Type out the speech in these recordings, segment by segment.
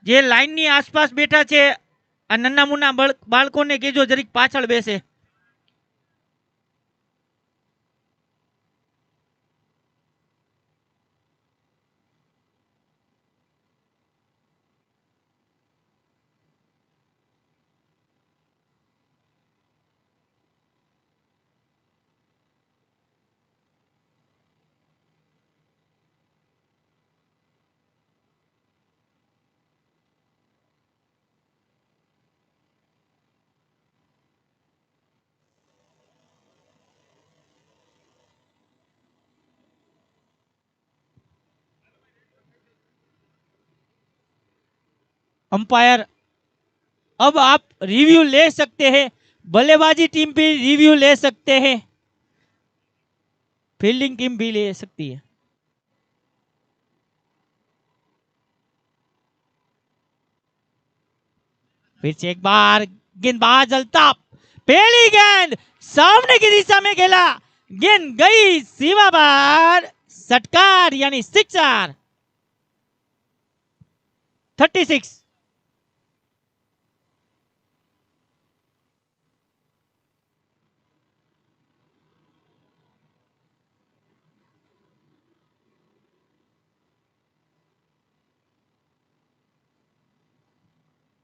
જે લાઈનની આસપાસ બેઠા છે આ નાના મુના બાળકોને કહેજો જરીક પાછળ બેસે. अंपायर अब आप रिव्यू ले सकते हैं. बल्लेबाजी टीम भी रिव्यू ले सकते हैं, फील्डिंग टीम भी ले सकती है. फिर से एक बार गेंदबाज अल्ताफ, पहली गेंद सामने की दिशा में खेला, गेंद गई सीमा पर, षटकार यानी सिक्सर. 36.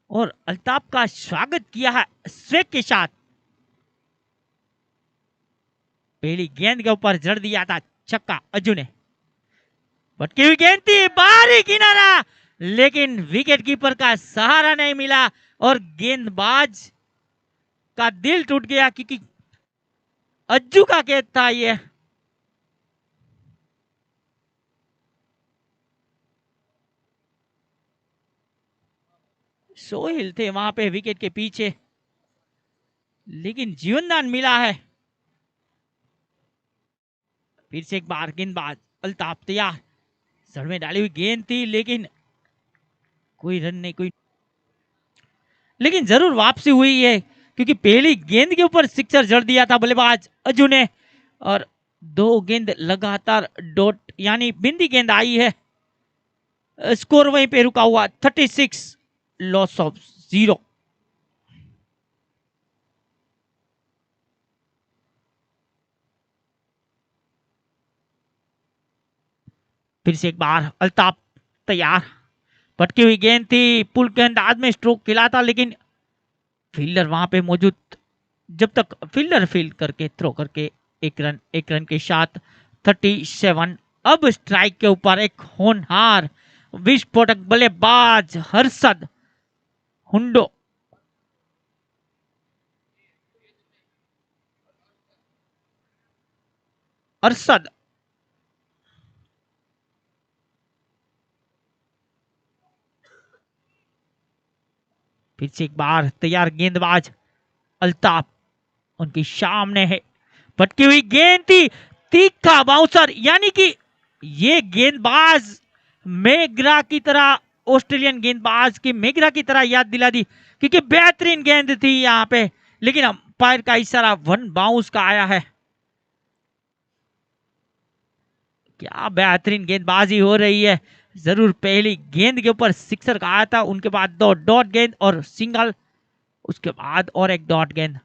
और अल्ताफ का स्वागत किया है स्वेग के साथ. पहली गेंद के ऊपर जड़ दिया था छक्का अज्जू ने. भटकी हुई गेंद थी, बाहरी किनारा, लेकिन विकेट कीपर का सहारा नहीं मिला और गेंदबाज का दिल टूट गया क्योंकि अज्जू का कैच था ये. सोहेल थे वहां पे विकेट के पीछे, लेकिन जीवनदान मिला है. फिर से एक बार गेंदबाज अल्ताफ तैयार, सर में डाली हुई गेंद थी लेकिन कोई रन नहीं, कोई, लेकिन जरूर वापसी हुई है क्योंकि पहली गेंद के ऊपर सिक्सर जड़ दिया था बल्लेबाज अज्जू ने और 2 गेंद लगातार डॉट यानी बिंदी गेंद आई है. स्कोर वहीं पे रुका हुआ 36, लॉस ऑफ 0. फिर से एक बार अल्ताफ तैयार, भटकी हुई गेंद थी, पुल के अंदाज में स्ट्रोक खिला था लेकिन फील्डर वहां पे मौजूद, जब तक फील्डर फील्ड करके थ्रो करके एक रन के साथ 37. अब स्ट्राइक के ऊपर एक होनहार विस्फोटक बल्लेबाज हर्षद हुंडो. अरशद फिर से एक बार तैयार, गेंदबाज अल्ताफ उनके सामने है, भटकी हुई गेंद थी, तीखा बाउंसर, यानी कि ये गेंदबाज मेगरा की तरह, ऑस्ट्रेलियन गेंदबाज की मेगरा की तरह याद दिला दी क्योंकि बेहतरीन गेंद थी यहां पे, लेकिन अंपायर का इशारा 1 बाउंस का आया है. क्या बेहतरीन गेंदबाजी हो रही है. जरूर पहली गेंद के ऊपर सिक्सर का आया था, उनके बाद 2 डॉट गेंद और सिंगल, उसके बाद और एक डॉट गेंद.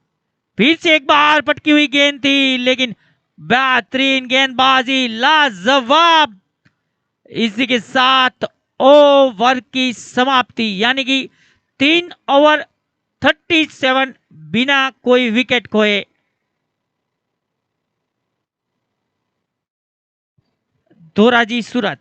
फिर से एक बार पटकी हुई गेंद थी लेकिन बेहतरीन गेंदबाजी, लाजवाब. इसी के साथ ओवर की समाप्ति, यानी कि 3 ओवर 37 बिना कोई विकेट खोए. धोराजी सूरत.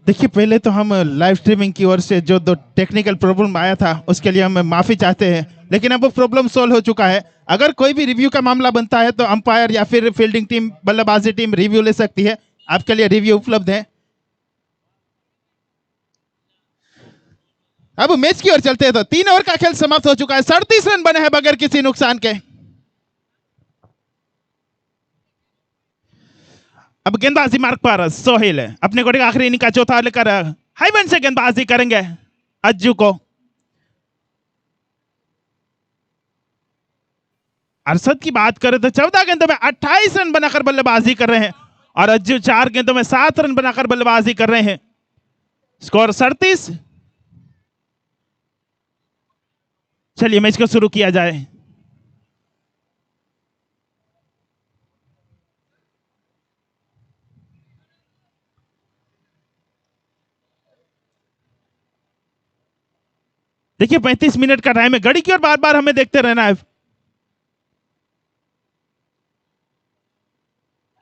देखिए, पहले तो हम लाइव स्ट्रीमिंग की ओर से जो 2 टेक्निकल प्रॉब्लम आया था उसके लिए हम माफी चाहते हैं, लेकिन अब वो प्रॉब्लम सॉल्व हो चुका है. अगर कोई भी रिव्यू का मामला बनता है तो अंपायर या फिर फील्डिंग टीम, बल्लेबाजी टीम रिव्यू ले सकती है. आपके लिए रिव्यू उपलब्ध है. अब मैच की ओर चलते हैं तो 3 ओवर का खेल समाप्त हो चुका है. 37 रन बने हैं बगैर किसी नुकसान के. अब गेंदबाजी मार्ग पर सोहेल अपने घोड़े का आखिरी इनिंग का चौथा लेकर हाईवन से गेंदबाजी करेंगे. अज्जू को। अरशद की बात करें तो 14 गेंदों में 28 रन बनाकर बल्लेबाजी कर रहे हैं और अज्जू 4 गेंदों में 7 रन बनाकर बल्लेबाजी कर रहे हैं। स्कोर 37। चलिए मैच को शुरू किया जाए। देखिए 35 मिनट का टाइम है, घड़ी की ओर बार बार हमें देखते रहना है।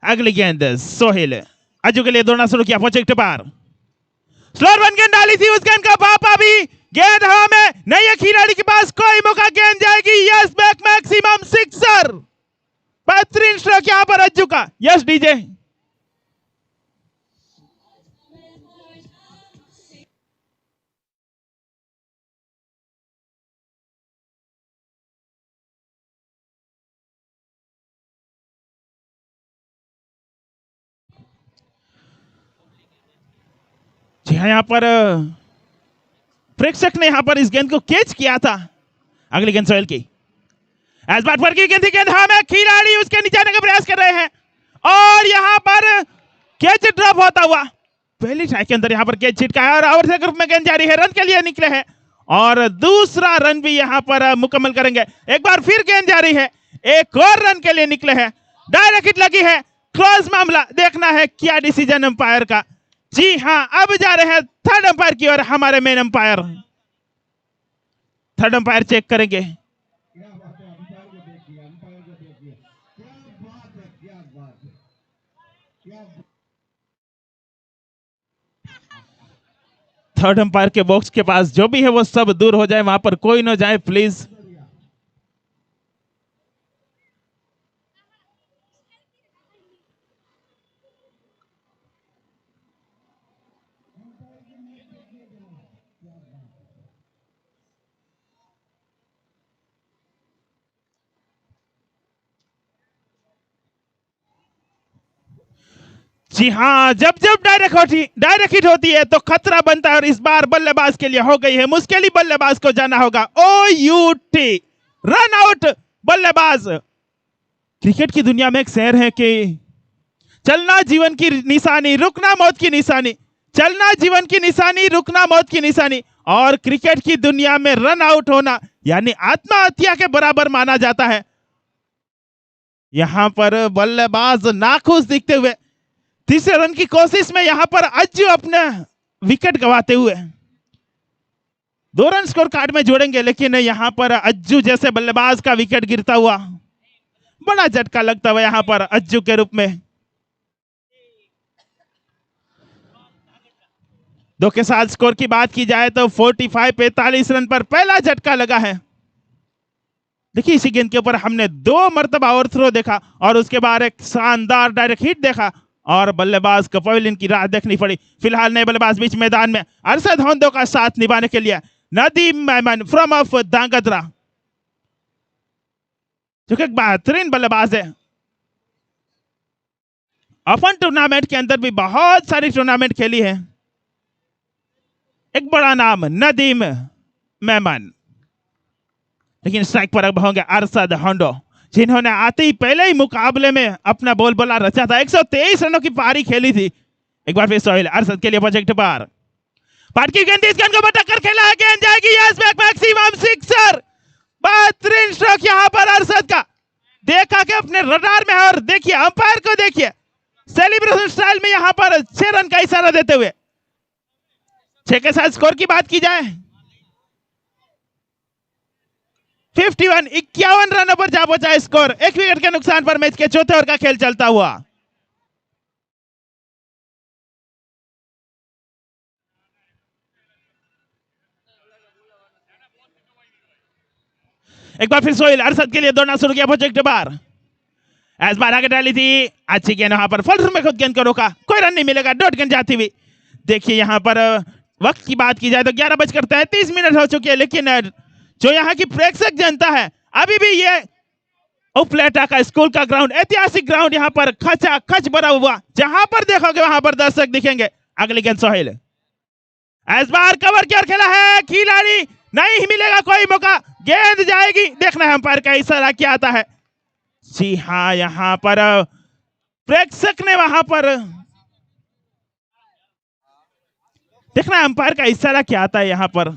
अगली गेंद सोहेल, अज्जू के लिए दौड़ना शुरू किया, प्रोजेक्ट बार स्लोर वन गेंद डाली थी, उस गेंद का पापा भी गेंद हवा में नहीं है, खिलाड़ी के पास कोई मौका, गेंद जाएगी यस बैक, मैक्सिमम सिक्सर। बेहतरीन स्ट्रोक यहां पर अज्जू का। Yes DJ. जी हाँ, यहां पर प्रेक्षक ने यहां पर इस गेंद को कैच किया था। अगली गेंद सोहेल की, एस बैट पर की गेंद थी, गेंद हवा में, खिलाड़ी उसके नीचे आने का प्रयास कर रहे हैं और यहां पर कैच ड्रॉप होता हुआ। पहली ट्राई के अंदर यहां पर कैच छिटका है और ओवर से ग्रुप में गेंद जारी है, रन के लिए निकले हैं और दूसरा रन भी यहां पर मुकम्मल करेंगे। एक बार फिर गेंद जारी है, एक और रन के लिए निकले हैं। डायरेक्ट हिट लगी है, क्लोज मामला, देखना है क्या डिसीजन अंपायर का। जी हां, अब जा रहे हैं थर्ड अंपायर की ओर, हमारे main umpire. Third umpire check करेंगे। थर्ड अंपायर के बॉक्स के पास जो भी है वो सब दूर हो जाए, वहां पर कोई ना जाए प्लीज। जी हाँ, जब जब डायरेक्ट हिट होती है तो खतरा बनता है और इस बार बल्लेबाज के लिए हो गई है मुश्किल ही, बल्लेबाज को जाना होगा OUT, रन आउट बल्लेबाज। क्रिकेट की दुनिया में एक शेर है कि चलना जीवन की निशानी, रुकना मौत की निशानी। चलना जीवन की निशानी, रुकना मौत की निशानी। और क्रिकेट की दुनिया में रन आउट होना यानी आत्महत्या के बराबर माना जाता है। यहां पर बल्लेबाज नाखुश दिखते हुए तीसरे रन की कोशिश में यहां पर अज्जू अपने विकेट गंवाते हुए 2 रन स्कोर कार्ड में जोड़ेंगे, लेकिन यहां पर अज्जू जैसे बल्लेबाज का विकेट गिरता हुआ बड़ा झटका लगता हुआ यहां पर अज्जू के रूप में। 2 के साथ स्कोर की बात की जाए तो 45 रन पर पहला झटका लगा है। देखिए इसी गेंद के ऊपर हमने 2 मरतबा ओवर थ्रो देखा और उसके बाद एक शानदार डायरेक्ट हिट देखा और बल्लेबाज को पवेलियन की राह देखनी पड़ी। फिलहाल नए बल्लेबाज बीच मैदान में अरशद होंदो का साथ निभाने के लिए नदीम मेमन फ्रॉम ऑफ धांगध्रा, जो कि एक बेहतरीन बल्लेबाज है। ओपन टूर्नामेंट के अंदर भी बहुत सारी टूर्नामेंट खेली है। एक बड़ा नाम नदीम मेमन, लेकिन स्ट्राइक पर अब होंगे अरशद होंडो, जिन्होंने आते ही पहले ही मुकाबले में अपना बोल बोला रचा था। 123 रनों की पारी खेली थी। एक बार फिर सोहेल अरशद के लिए प्रोजेक्ट बार, पाट की गेंद, इस गेंद को टक्कर खेला है, गेंद जाएगी यस बैक, मैक्सिमम सिक्सर। बेहतरीन स्ट्रोक यहां पर अरशद का, देखा कि अपने रडार में है और देखिए अंपायर को देखिए सेलिब्रेशन स्टाइल में यहां पर 6 रन का इशारा देते हुए। 6 के साथ स्कोर की बात की जाए 51 रनों पर जा पहुंचा स्कोर। 1 विकेट के नुकसान पर मैच के चौथे ओवर का खेल चलता हुआ। एक बार फिर सोहेल अरशद के लिए दौड़ना शुरू किया, प्रोजेक्ट बार, एस बार आगे डाली थी, अच्छी गेंद वहां पर फॉल्टर में खुद गेंद को रोका, कोई रन नहीं मिलेगा, डॉट गेंद जाती हुई। देखिए यहां पर वक्त की बात की जाए तो 11:33 हो चुकी है, लेकिन जो यहाँ की प्रेक्षक जनता है अभी भी ये उपलेटा का स्कूल का ग्राउंड, ऐतिहासिक ग्राउंड, यहाँ पर खचा खच भरा हुआ, जहां पर देखोगे वहां पर दर्शक दिखेंगे। अगली गेंद सोहेल, इस बार कवर की ओर खेला है खिलाड़ी, नहीं मिलेगा कोई मौका, गेंद जाएगी। देखना है अंपायर का इशारा क्या आता है। जी हाँ, यहाँ पर प्रेक्षक ने वहां पर देखना अंपायर का इशारा क्या आता है यहाँ पर।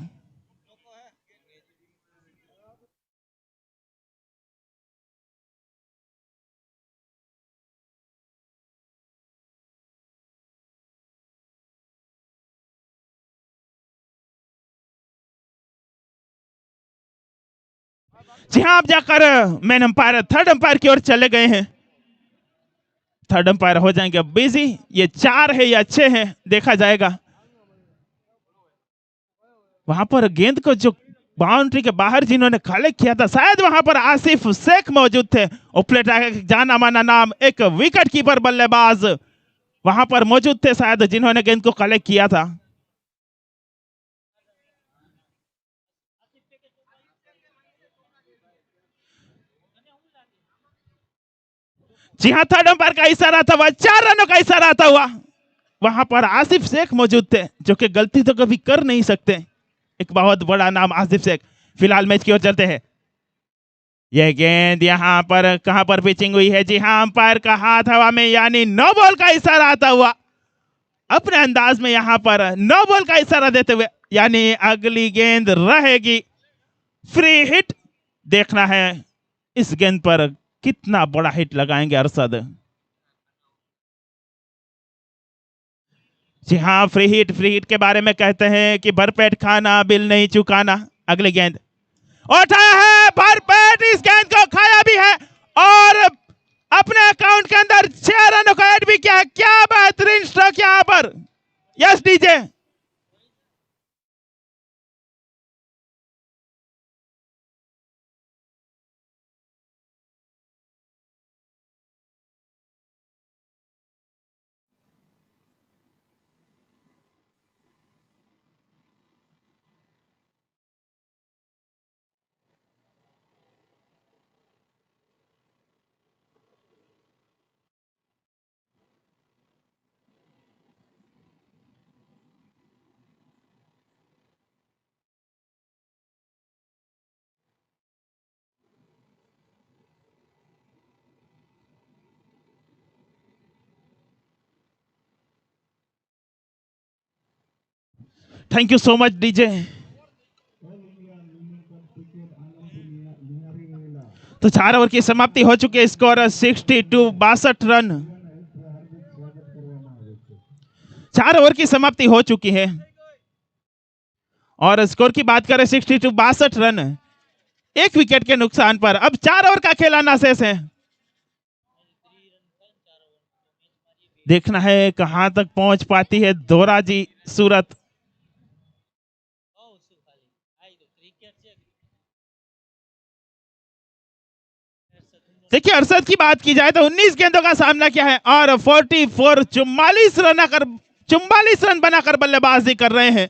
जी हाँ, आप जाकर मैन अंपायर थर्ड अंपायर की ओर चले गए हैं। थर्ड अंपायर हो जाएंगे अब बिजी। ये 4 है या 6 है, देखा जाएगा। वहां पर गेंद को जो बाउंड्री के बाहर जिन्होंने कलेक्ट किया था, शायद वहां पर आसिफ शेख मौजूद थे। ओपलेट जाना माना नाम, एक विकेट कीपर बल्लेबाज वहां पर मौजूद थे शायद, जिन्होंने गेंद को कलेक्ट किया था। जी हाँ, थर्ड अंपायर का इशारा था, वह 4 रनों का इशारा आता हुआ। वहां पर आसिफ शेख मौजूद थे, जो कि गलती तो कभी कर नहीं सकते। एक बहुत बड़ा नाम आसिफ शेख। फिलहाल मैच की ओर चलते हैं। यह गेंद यहाँ पर कहां पर पिचिंग हुई है? जी हाँ, अंपायर का हाथ हवा में, यानी नो बॉल का इशारा आता हुआ। अपने अंदाज में यहाँ पर नो बॉल का इशारा देते हुए, यानी अगली गेंद रहेगी फ्री हिट। देखना है इस गेंद पर कितना बड़ा हिट लगाएंगे अरशद। जी हाँ, फ्री हिट के बारे में कहते हैं कि भरपेट खाना बिल नहीं चुकाना। अगली गेंद उठाया है भरपेट, इस गेंद को खाया भी है और अपने अकाउंट के अंदर 6 रनों को ऐड भी किया है। क्या बेहतरीन स्ट्रोक यहां पर। Yes DJ. Thank you so much DJ. तो 4 ओवर की समाप्ति हो चुकी है। Score 62 run. 4 ओवर की समाप्ति हो चुकी है और स्कोर की बात करें 62 रन, 1 विकेट के नुकसान पर। अब 4 ओवर का खेल आना शेष है। देखना है कहां तक पहुंच पाती है दोराजी सूरत। देखिए, अरशद की बात की जाए तो 19 गेंदों का सामना किया है और 44 रन बनाकर बल्लेबाजी कर रहे हैं,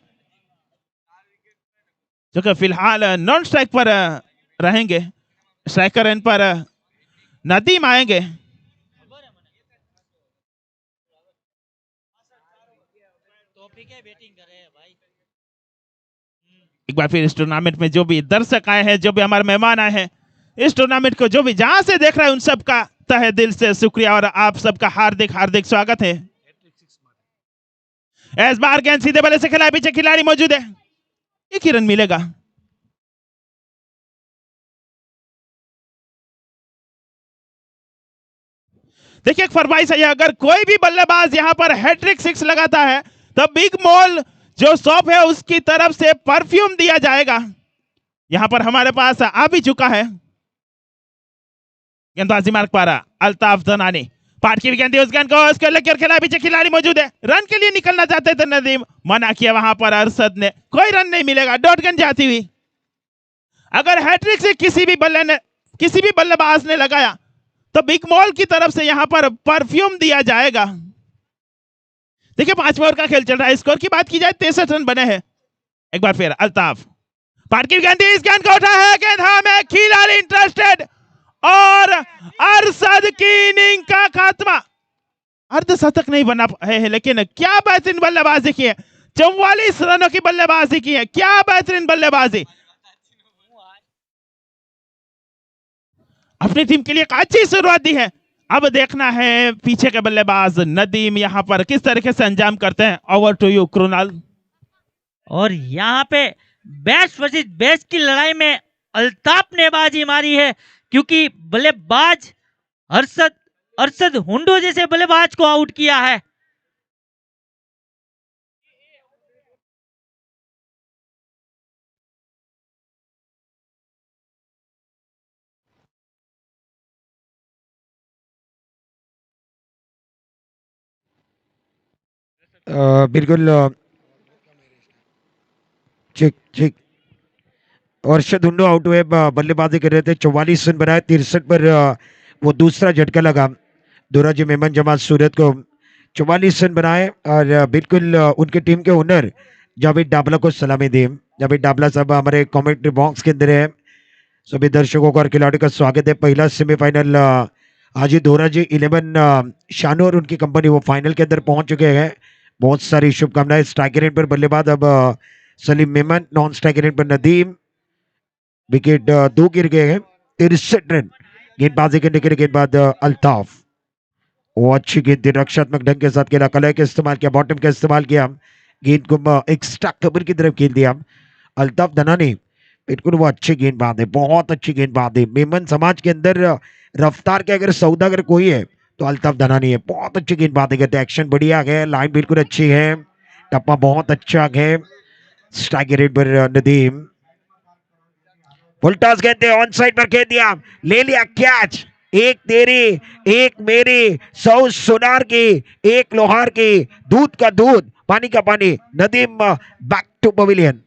जो कि फिलहाल नॉन स्ट्राइक पर रहेंगे। स्ट्राइकर एंड पर नदीम आएंगे। एक बार फिर इस टूर्नामेंट में जो भी दर्शक आए हैं, जो भी हमारे मेहमान आए हैं, इस टूर्नामेंट को जो भी जहां से देख रहे हैं, उन सबका तहे दिल से शुक्रिया और आप सबका हार्दिक हार्दिक स्वागत है। इस बार गेंद सीधे बल्ले से खेला, पीछे खिलाड़ी मौजूद है, 1 ही रन मिलेगा। देखिए, एक फरमाइश है, अगर कोई भी बल्लेबाज यहां पर हैट्रिक 6 लगाता है तो बिग मॉल जो शॉप है उसकी तरफ से परफ्यूम दिया जाएगा। यहां पर हमारे पास आ भी चुका है। गेंदबाजी मार्ग पर अल्ताफ जनानी, पाट की गेंद उस गेंद को उसके लेकर खेला, पीछे खिलाड़ी मौजूद है, रन के लिए निकलना चाहते थे नदीम, मना किया वहां पर अरशद ने। कोई रन नहीं मिलेगा, डॉट गेंद जाती हुई। अगर हैट्रिक से किसी भी बल्लेबाज ने लगाया तो बिग मॉल की तरफ से यहां पर परफ्यूम दिया जाएगा। देखिए, 5वें ओवर का खेल चल रहा है। स्कोर की बात की जाए 63 रन बने हैं। एक बार फिर अल्ताफ, पाट की गेंद, इस गेंद को उठा है, गेंद हवा में, खिलाड़ी इंटरेस्टेड और अरशद की इनिंग का खात्मा। अर्धशतक नहीं बना है, लेकिन क्या बेहतरीन बल्लेबाजी की है। 44 रनों की बल्लेबाजी की है, क्या बेहतरीन बल्लेबाजी। अपनी टीम के लिए एक अच्छी शुरुआत दी है। अब देखना है पीछे के बल्लेबाज नदीम यहाँ पर किस तरीके से अंजाम करते हैं। Over to you Krunal. और यहाँ पे बेस्ट वर्सेस बेस्ट की लड़ाई में अल्ताफ ने बाजी मारी है, क्योंकि बल्लेबाज अरशद अरशद हुंडो जैसे बल्लेबाज को आउट किया है। बिल्कुल ठीक ठीक। अर्शद हुंडो आउट हुए, बल्लेबाजी कर रहे थे, 44 रन बनाए, 63 पर वो दूसरा झटका लगा दोराजी मेमन जमात सूरत को। 44 रन बनाए और बिल्कुल उनके टीम के ओनर जावेद डाबला को सलामी दी। जावेद डाबला साहब हमारे कमेंट्री बॉक्स के अंदर है। सभी दर्शकों को और खिलाड़ियों का स्वागत है। पहला सेमीफाइनल आज ही दोराजी 11 शानू और उनकी कंपनी वो फाइनल के अंदर पहुंच चुके हैं। बहुत सारी शुभकामनाएं। स्ट्राइकर एंड पर बल्लेबाज अब Salim Memon, non striker end पर नदीम। विकेट 2 गिर गए हैं। 63 रन गेंदबाजी करने के लिए गेंदबाज अल्ताफ। वो अच्छी गेंद थी, रक्षात्मक ढंग के साथ खेला, कलाई का इस्तेमाल किया, बॉटम का इस्तेमाल किया, गेंद को एक्स्ट्रा कवर की तरफ खेल दिया। अल्ताफ धनानी बिल्कुल वो अच्छी गेंदबाज है, बहुत अच्छी गेंदबाज है। मेमन समाज के अंदर रफ्तार के अगर सौदागर कोई है तो अल्ताफ धनानी है। बहुत अच्छी गेंदबाजी करते हैं, एक्शन बढ़िया है, लाइन बिल्कुल अच्छी है, टप्पा बहुत अच्छा है। स्ट्राइक रेट पर नदीम फुल टॉस कहते हैं, ऑन साइड पर खेल दिया, ले लिया कैच। एक तेरी एक मेरी, 100 सोनार की एक लोहार की, दूध का दूध पानी का पानी। Nadeem back to pavilion.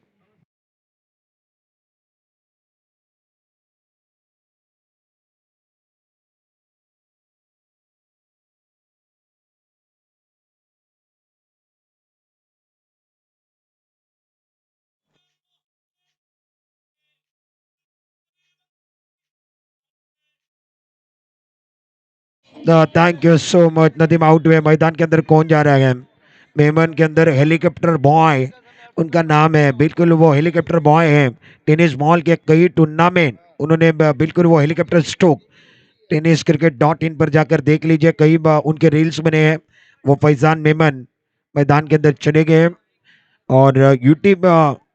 Thank you so much. Nadeem out हुए। मैदान के अंदर कौन जा रहा है? मेमन के अंदर हेलीकॉप्टर बॉय उनका नाम है, बिल्कुल वो हेलीकॉप्टर बॉय है। टेनिस बॉल के कई टूर्नामेंट उन्होंने बिल्कुल वो helicopter stroke tennis cricket .in पर जाकर देख लीजिए, कई उनके रील्स बने हैं। वो फैजान मेमन मैदान के अंदर चले गए और यूट्यूब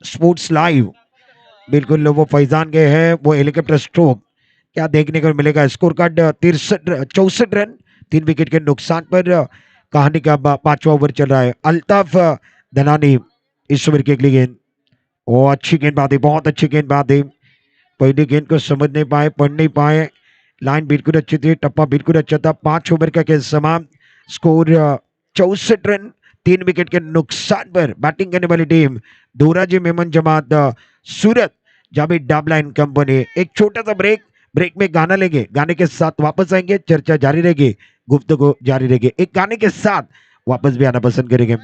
स्पोर्ट्स लाइव बिल्कुल वो फैजान गए हैं, वो हेलीकॉप्टर स्ट्रोक क्या देखने को मिलेगा। स्कोर कार्ड 64 रन 3 विकेट के नुकसान पर। कहानी का 5वां ओवर चल रहा है। अल्ताफ धनानी इस ओवर के लिए गेंद, वो अच्छी गेंदबाजी, बहुत अच्छी गेंदबाजी। पहली गेंद को समझ नहीं पाए, पढ़ नहीं पाए, लाइन बिल्कुल अच्छी थी, टप्पा बिल्कुल अच्छा था। 5 ओवर का खेल समाप्त। स्कोर 64 रन 3 विकेट के नुकसान पर। बैटिंग करने वाली team Dhoraji Memon Jamat Surat Javed Dabla and company. एक छोटा सा ब्रेक, ब्रेक में गाना लेंगे, गाने के साथ वापस आएंगे, चर्चा जारी रहेगी, गुफ्तगू जारी रहेगी। एक गाने के साथ वापस भी आना पसंद करेंगे।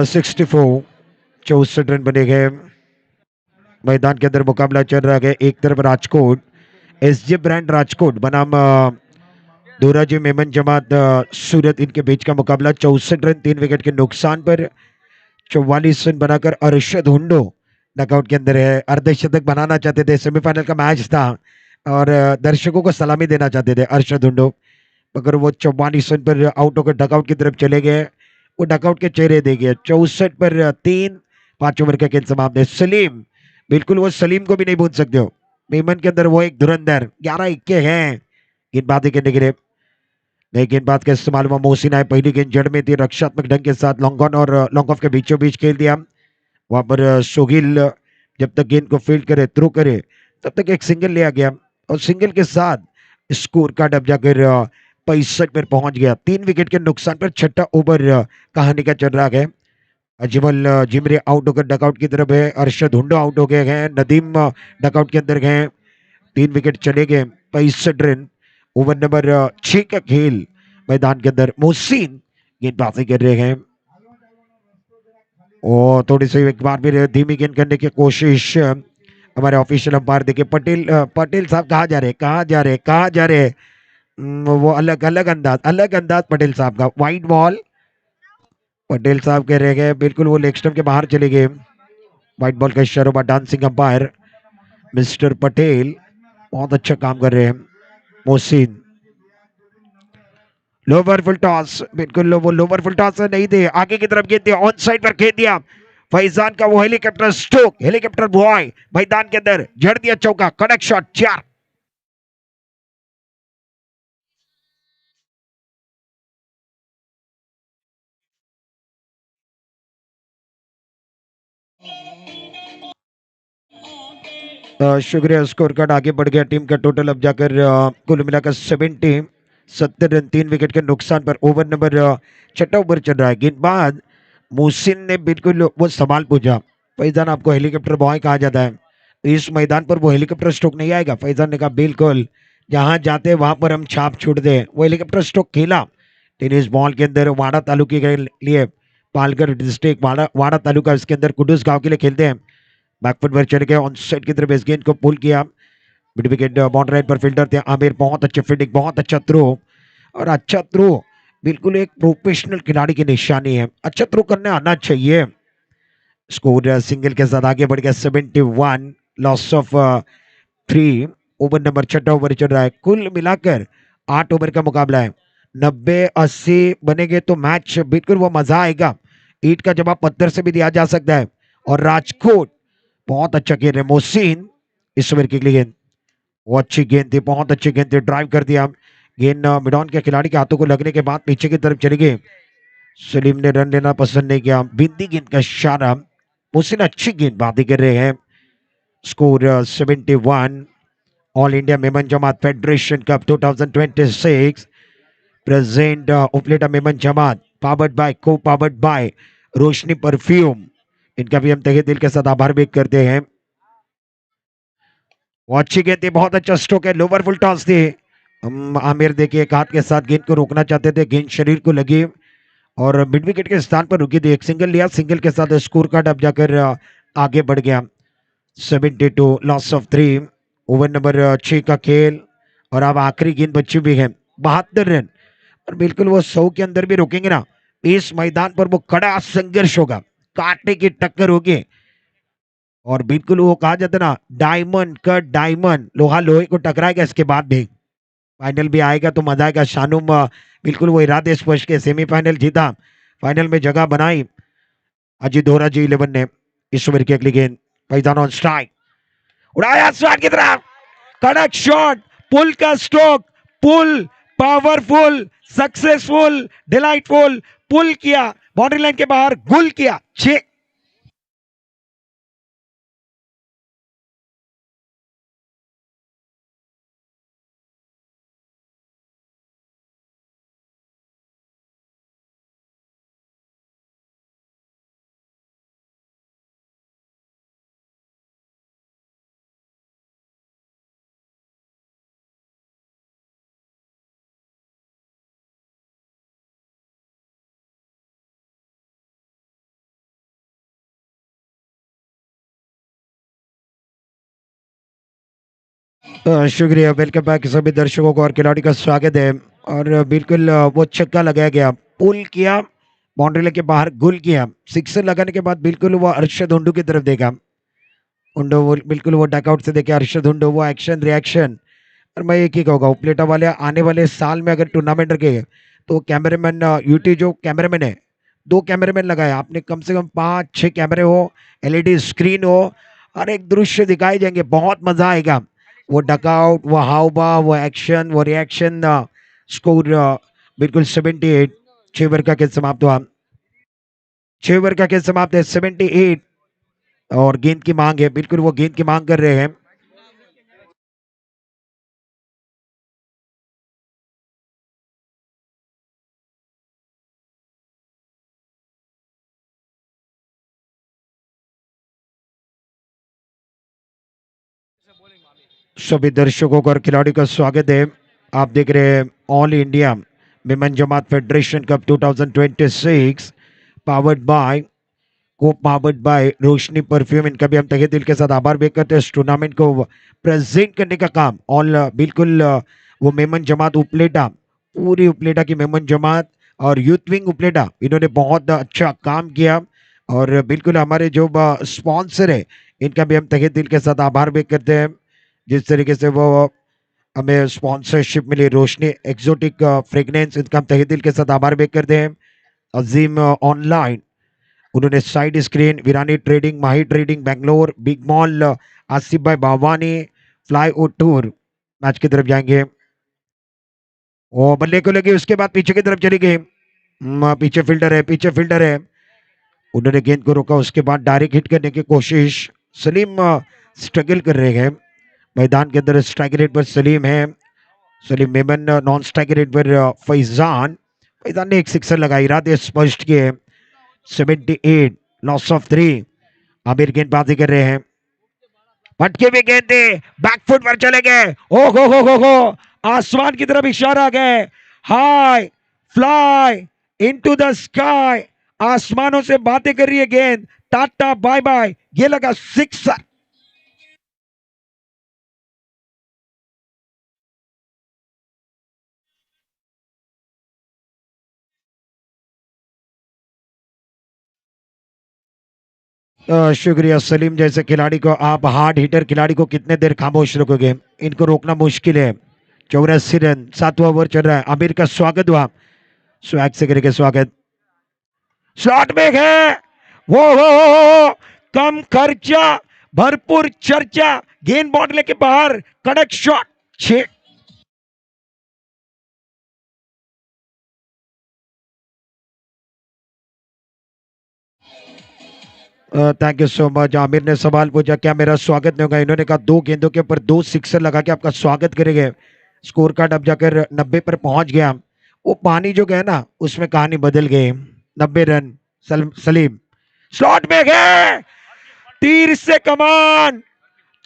64 64 रन बने गए। मैदान के अंदर मुकाबला चल रहा है। एक तरफ राजकोट एसजे ब्रांड राजकोट बनाम दोराजी मेमन जमात सूरत, इनके बीच का मुकाबला। 64 रन 3 विकेट के नुकसान पर। 44 रन बनाकर अरशद हुंडो नकआउट के अंदर है। अर्धशतक बनाना चाहते थे, सेमीफाइनल का मैच था और दर्शकों को सलामी देना चाहते थे अरशद हुंडो, मगर वो 44 रन पर आउट होकर डकआउट की तरफ चले गए। वो डकआउट के चेहरे दे गए। 64 पर 3, 5 ओवर का खेल समाप्त है। सलीम बिल्कुल वो सलीम को भी नहीं भूल सकते हो। मेमन के अंदर वो एक धुरंधर 11 इक्के हैं गेंदबाजी करने के लिए। नई गेंदबाज का इस्तेमाल हुआ। मोहसिन आए, पहली गेंद जड़ में थी, रक्षात्मक ढंग के साथ लॉन्ग ऑन और लॉन्ग ऑफ के बीचों बीच खेल दिया। वहां पर सोगिल जब तक गेंद को फील्ड करे, थ्रो करे, तब तक एक सिंगल लिया गया और सिंगल के साथ स्कोर कार्ड अब जाकर 65 पर पहुंच गया। 3 विकेट के नुकसान पर छठा ओवर कहानी का चल रहा है। अजमल जिमरे आउट होकर डकआउट की तरफ है। अरशद हुंडो आउट हो गए हैं। नदीम डकआउट के अंदर गए। 3 विकेट चले गए। 65 रन। ओवर नंबर 6 का खेल मैदान के अंदर। मोहसिन गेंदबाजी कर रहे हैं और थोड़ी सी एक बार भी धीमी गेंद करने की कोशिश। हमारे ऑफिशियल अंपायर देखिए पटेल साहब कहाँ जा रहे कहाँ जा रहे वो अलग अंदाज पटेल साहब का। वाइड बॉल, पटेल साहब कह रहे गए बिल्कुल वो लेग स्टंप के बाहर चले गए। वाइड बॉल का इशारा बा डांसिंग अंपायर मिस्टर पटेल, बहुत अच्छा काम कर रहे हैं। मोहसिन लोवर फुल टॉस, बिल्कुल वो लोवर फुल टॉस नहीं दे, आगे की तरफ गेंद दिया, ऑन साइड पर खेल दिया फैजान का वो हेलीकॉप्टर स्ट्रोक, हेलीकॉप्टर बॉय मैदान के अंदर जड़ दिया चौका, कड़क शॉट 4। शुक्रिया। स्कोर कार्ड आगे बढ़ गया, टीम का टोटल अब जाकर कुल मिलाकर 70 रन 3 विकेट के नुकसान पर। ओवर नंबर 6 ओवर चल रहा है। गेंदबाज मोहसिन ने बिल्कुल वो सवाल पूछा, फैजान आपको हेलीकॉप्टर बॉय कहा जाता है, इस मैदान पर वो हेलीकॉप्टर स्ट्रोक नहीं आएगा? फैजान ने कहा बिल्कुल, जहां जाते वहां पर हम छाप छोड़ते हैं। वो हेलीकॉप्टर स्ट्रोक खेला टेनिस बॉल के अंदर वाड़ा तालुके के लिए, पालघर डिस्ट्रिक्ट वाड़ा तालुका इसके अंदर कुडूस गांव के लिए खेलते हैं। बैकफुट पर चढ़ गया, ऑन साइड की तरफ इस गेंद को पुल किया, मिड विकेट बाउंड्री लाइन पर फील्डर थे आमिर, बहुत अच्छे फील्डिंग, बहुत अच्छा थ्रो, और अच्छा थ्रो बिल्कुल एक प्रोफेशनल खिलाड़ी की निशानी है, अच्छा थ्रो करने आना चाहिए। स्कोर सिंगल के साथ आगे बढ़ गया 71, loss of 3। Over number 6 over चल रहा है, कुल मिलाकर 8 ओवर का मुकाबला है। 90-80 बनेंगे तो मैच बिल्कुल वो मजा आएगा। ईट का जवाब पत्थर से भी दिया जा सकता है। और राजकोट बहुत अच्छा खेल रहे मोहसिन, इस ओवर की गेंद वो अच्छी गेंद थी, बहुत अच्छी गेंद थी, ड्राइव कर दिया गेंद मिडॉन के खिलाड़ी के हाथों को लगने के बाद पीछे की तरफ चली गई। सलीम ने रन लेना पसंद नहीं किया, बिंदी गेंद का इशारा, मोहसिन अच्छी गेंदबाजी कर रहे हैं। Score 71। All India Memon Jamat federation cup 2026 present Upleta Memon Jamaat powered by Roshni perfume, इनका भी हम तहे दिल के साथ आभार व्यक्त करते हैं। वो अच्छी गेंद थी, बहुत अच्छा स्ट्रोक है, लोअर फुल टॉस थी। आमिर देखिए एक हाथ के साथ गेंद को रोकना चाहते थे, गेंद शरीर को लगी और मिड विकेट के स्थान पर रुकी थी। एक सिंगल लिया, सिंगल के साथ स्कोर कार्ड अब जाकर आगे बढ़ गया 72, लॉस ऑफ 3। ओवर नंबर 6 का खेल और अब आखिरी गेंद बची भी है, 72 रन, और बिल्कुल वो 100 के अंदर भी रोकेंगे ना, इस मैदान पर वो कड़ा संघर्ष होगा, कांटे की टक्कर होगी, और बिल्कुल वो कहा जाता ना डायमंड कट डायमंड, लोहा लोहे को टकराएगा। इसके बाद भी फाइनल भी आएगा तो मजा आएगा। शानुम बिल्कुल वो इरादे स्पष्ट के, सेमीफाइनल जीता, फाइनल में जगह बनाई। अजीत दोहरा जी 11 ने इस ओवर की अगली गेंद, फैजान ऑन स्ट्राइक, उड़ाया स्ट्राइक की तरफ, कड़क शॉट, पुल का स्ट्रोक, पुल पावरफुल, सक्सेसफुल, डिलाइटफुल, पुल किया, बाउंड्री लाइन के बाहर गुल किया, 6। शुक्रिया, वेलकम बैक सभी दर्शकों को और खिलाड़ी का स्वागत है। और बिल्कुल वो छक्का लगाया गया, पुल किया, बाउंड्री लाइन के बाहर गुल किया, सिक्सर लगाने के बाद बिल्कुल वो अरशद हुंडू की तरफ देखा, हुंडू वो बिल्कुल वो डकआउट से देखे अरशद हुंडू, वो एक्शन रिएक्शन। और मैं एक ही कहूँगा, उपलेटा वाले आने वाले साल में अगर टूर्नामेंट रखे तो कैमरामैन यूटी जो कैमरामैन है, 2 कैमरामैन लगाए आपने, कम से कम 5-6 कैमरे हो, एलईडी स्क्रीन हो, और एक दृश्य दिखाए जाएंगे, बहुत मजा आएगा। वो डकआउट, वो हाव भाव, वो एक्शन, वो रिएक्शन। स्कोर बिल्कुल 78, 6 ओवर का खेल समाप्त हुआ, 6 ओवर का खेल समाप्त है, 78। और गेंद की मांग है, बिल्कुल वो गेंद की मांग कर रहे हैं। सभी दर्शकों को और खिलाड़ी का स्वागत है। आप देख रहे हैं all India women Jamaat federation cup 2026 powered by को पावर्ड बाय रोशनी परफ्यूम, इनका भी हम तहे दिल के साथ आभार व्यक्त करते हैं। इस टूर्नामेंट को प्रेजेंट करने का काम ऑल बिल्कुल वो मेमन जमात उपलेटा, पूरी उपलेटा की मेमन जमात और यूथ विंग उपलेटा, इन्होंने बहुत अच्छा काम किया। और बिल्कुल हमारे जो स्पॉन्सर है इनका भी हम तहे दिल के साथ आभार व्यक्त करते हैं, जिस तरीके से वो हमें स्पॉन्सरशिप मिली। रोशनी एक्सोटिक फ्रेग्रेंस, इनका हम तहे दिल के साथ आभार व्यक्त करते हैं। अजीम ऑनलाइन, उन्होंने side screen, Virani trading, Mahi trading Bangalore, big mall, Asif bhai Bavani, fly O tour match की तरफ जाएंगे। वो बल्ले को लगी, उसके बाद पीछे की तरफ चली गई। पीछे फील्डर है, पीछे फील्डर है, उन्होंने गेंद को रोका, उसके बाद डायरेक्ट हिट करने की कोशिश। सलीम स्ट्रगल कर रहे हैं मैदान के अंदर। स्ट्राइक रेट पर सलीम है, Salim Memon non strike rate पर फैजान। फैजान ने एक सिक्सर लगाई, इरादे स्पष्ट किए। 78 लॉस ऑफ 3। आमिर गेंदबाजी कर रहे हैं, पटके भी गेंदे बैकफुट पर चले गए। ओ हो आसमान की तरफ इशारा गए। High fly into the sky, आसमानों से बातें कर रही है गेंद। टाटा बाय बाय, ये लगा सिक्सर। शुक्रिया सलीम जैसे खिलाड़ी को। आप हार्ड हिटर खिलाड़ी को कितने देर खामोश रखोगे, इनको रोकना मुश्किल है। 84 रन, 7वां ओवर चल रहा है। आमिर का स्वागत हुआ, स्वैग से करके स्वागत। शॉट में है वो कम खर्चा भरपूर चर्चा, गेंद बॉट लेके बाहर, कड़क shot 6। Thank you so much. Aamir ने सवाल पूछा क्या मेरा स्वागत नहीं होगा, इन्होंने कहा 2 गेंदों के ऊपर 2 सिक्सर लगा के आपका स्वागत करेंगे। स्कोर कार्ड अब जाकर 90 पर पहुंच गया। वो पानी जो गया ना, उसमें कहानी बदल गई। 90 रन। सलीम शॉट में गए, तीर से कमान,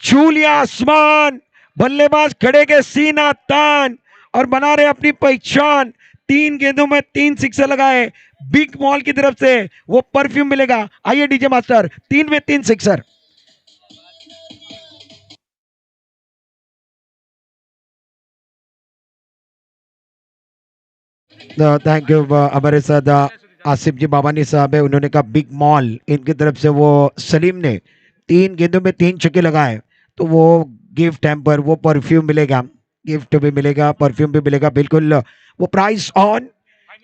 छू लिया आसमान। बल्लेबाज खड़े के सीना तान और बना रहे अपनी पहचान। 3 गेंदों में 3 सिक्सर लगाए। बिग मॉल की तरफ से वो परफ्यूम मिलेगा। आइए डीजे मास्टर, 3 में 3 सिक्सर। Thank you. हमारे साथ आसिफ जी बाबानी साहब है, उन्होंने कहा बिग मॉल, इनकी तरफ से वो सलीम ने 3 गेंदों में 3 छक्के लगाए, तो वो गिफ्ट हैम्पर, वो परफ्यूम मिलेगा, गिफ्ट भी मिलेगा, परफ्यूम भी मिलेगा, बिल्कुल वो प्राइस ऑन।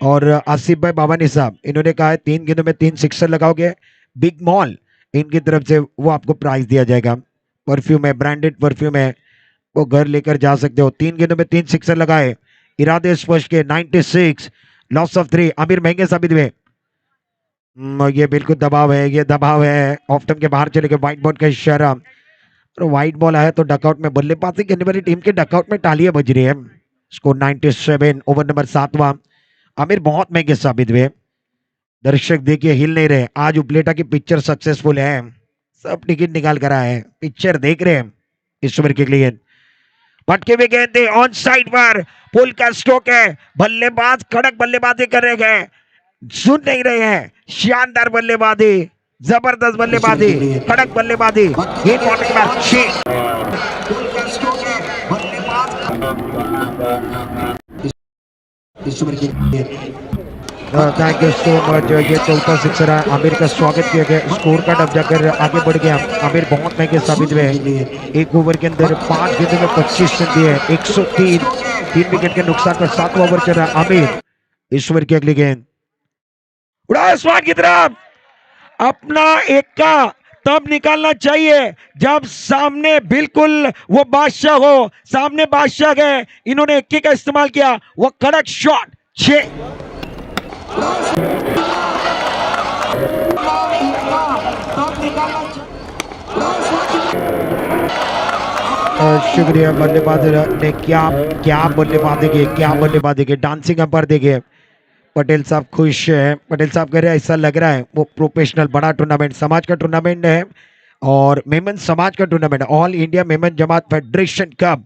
और आसिफ भाई बाबानी साहब, इन्होंने कहा है 3 गेंदों में 3 सिक्सर लगाओगे, बिग मॉल, इनकी तरफ से वो आपको प्राइस दिया जाएगा। परफ्यूम है, ब्रांडेड परफ्यूम है, वो घर लेकर जा सकते हो। 3 गेंदों में 3 सिक्सर लगाए, इरादे स्पष्ट के। 96 लॉस ऑफ 3। आमिर महंगे साबित हुए। ये बिल्कुल दबाव है, ये दबाव है। ऑफ टर्म के बाहर चले गए, व्हाइट बॉल का इशारा। व्हाइट बॉल आया तो डकआउट में, बल्लेबाजी करने वाली टीम के डकआउट में तालियां बज रही है। स्कोर 97, ओवर नंबर 7वां। आमिर बहुत महंगे साबित हुए। दर्शक देखिए हिल नहीं रहे। आज उपलेटा की पिक्चर सक्सेसफुल है, सब टिकट निकाल कर आए हैं, पिक्चर देख रहे हैं इस ओवर के लिए। पटके हुए गेंदे ऑन साइड पर, पुल का स्ट्रोक है। बल्लेबाज कड़क बल्लेबाजी कर रहे हैं, सुन नहीं रहे हैं। शानदार बल्लेबाजी, जबरदस्त बल्लेबाजी, कड़क बल्लेबाजी। गेंद बॉल के बाद 6। Thank you so much. ये 4था सिक्सर है, आमिर का स्वागत किया गया। स्कोर कार्ड अब जाकर आगे बढ़ गया। आमिर बहुत महंगे साबित हुए। एक ओवर के अंदर 5 गेंदों में 25 रन दिए, 103, 3 विकेट के नुकसान पर 7वां ओवर चल रहा है। आमिर इस ओवर की अगली गेंद उड़ा आसमान की तरफ। अपना एक्का तब निकालना चाहिए जब सामने बिल्कुल वो बादशाह हो। सामने बादशाह गए, इन्होंने एक्के का इस्तेमाल किया, वो कड़क शॉट 6। शुक्रिया। बल्लेबाज ने क्या बल्लेबाजी की, क्या बल्लेबाजी की। डांसिंग अंपायर देखिए, पटेल साहब खुश है। पटेल साहब कह रहे हैं ऐसा लग रहा है वो प्रोफेशनल बड़ा टूर्नामेंट, समाज का टूर्नामेंट है और मेमन समाज का tournament, all India Memon Jamat federation cup.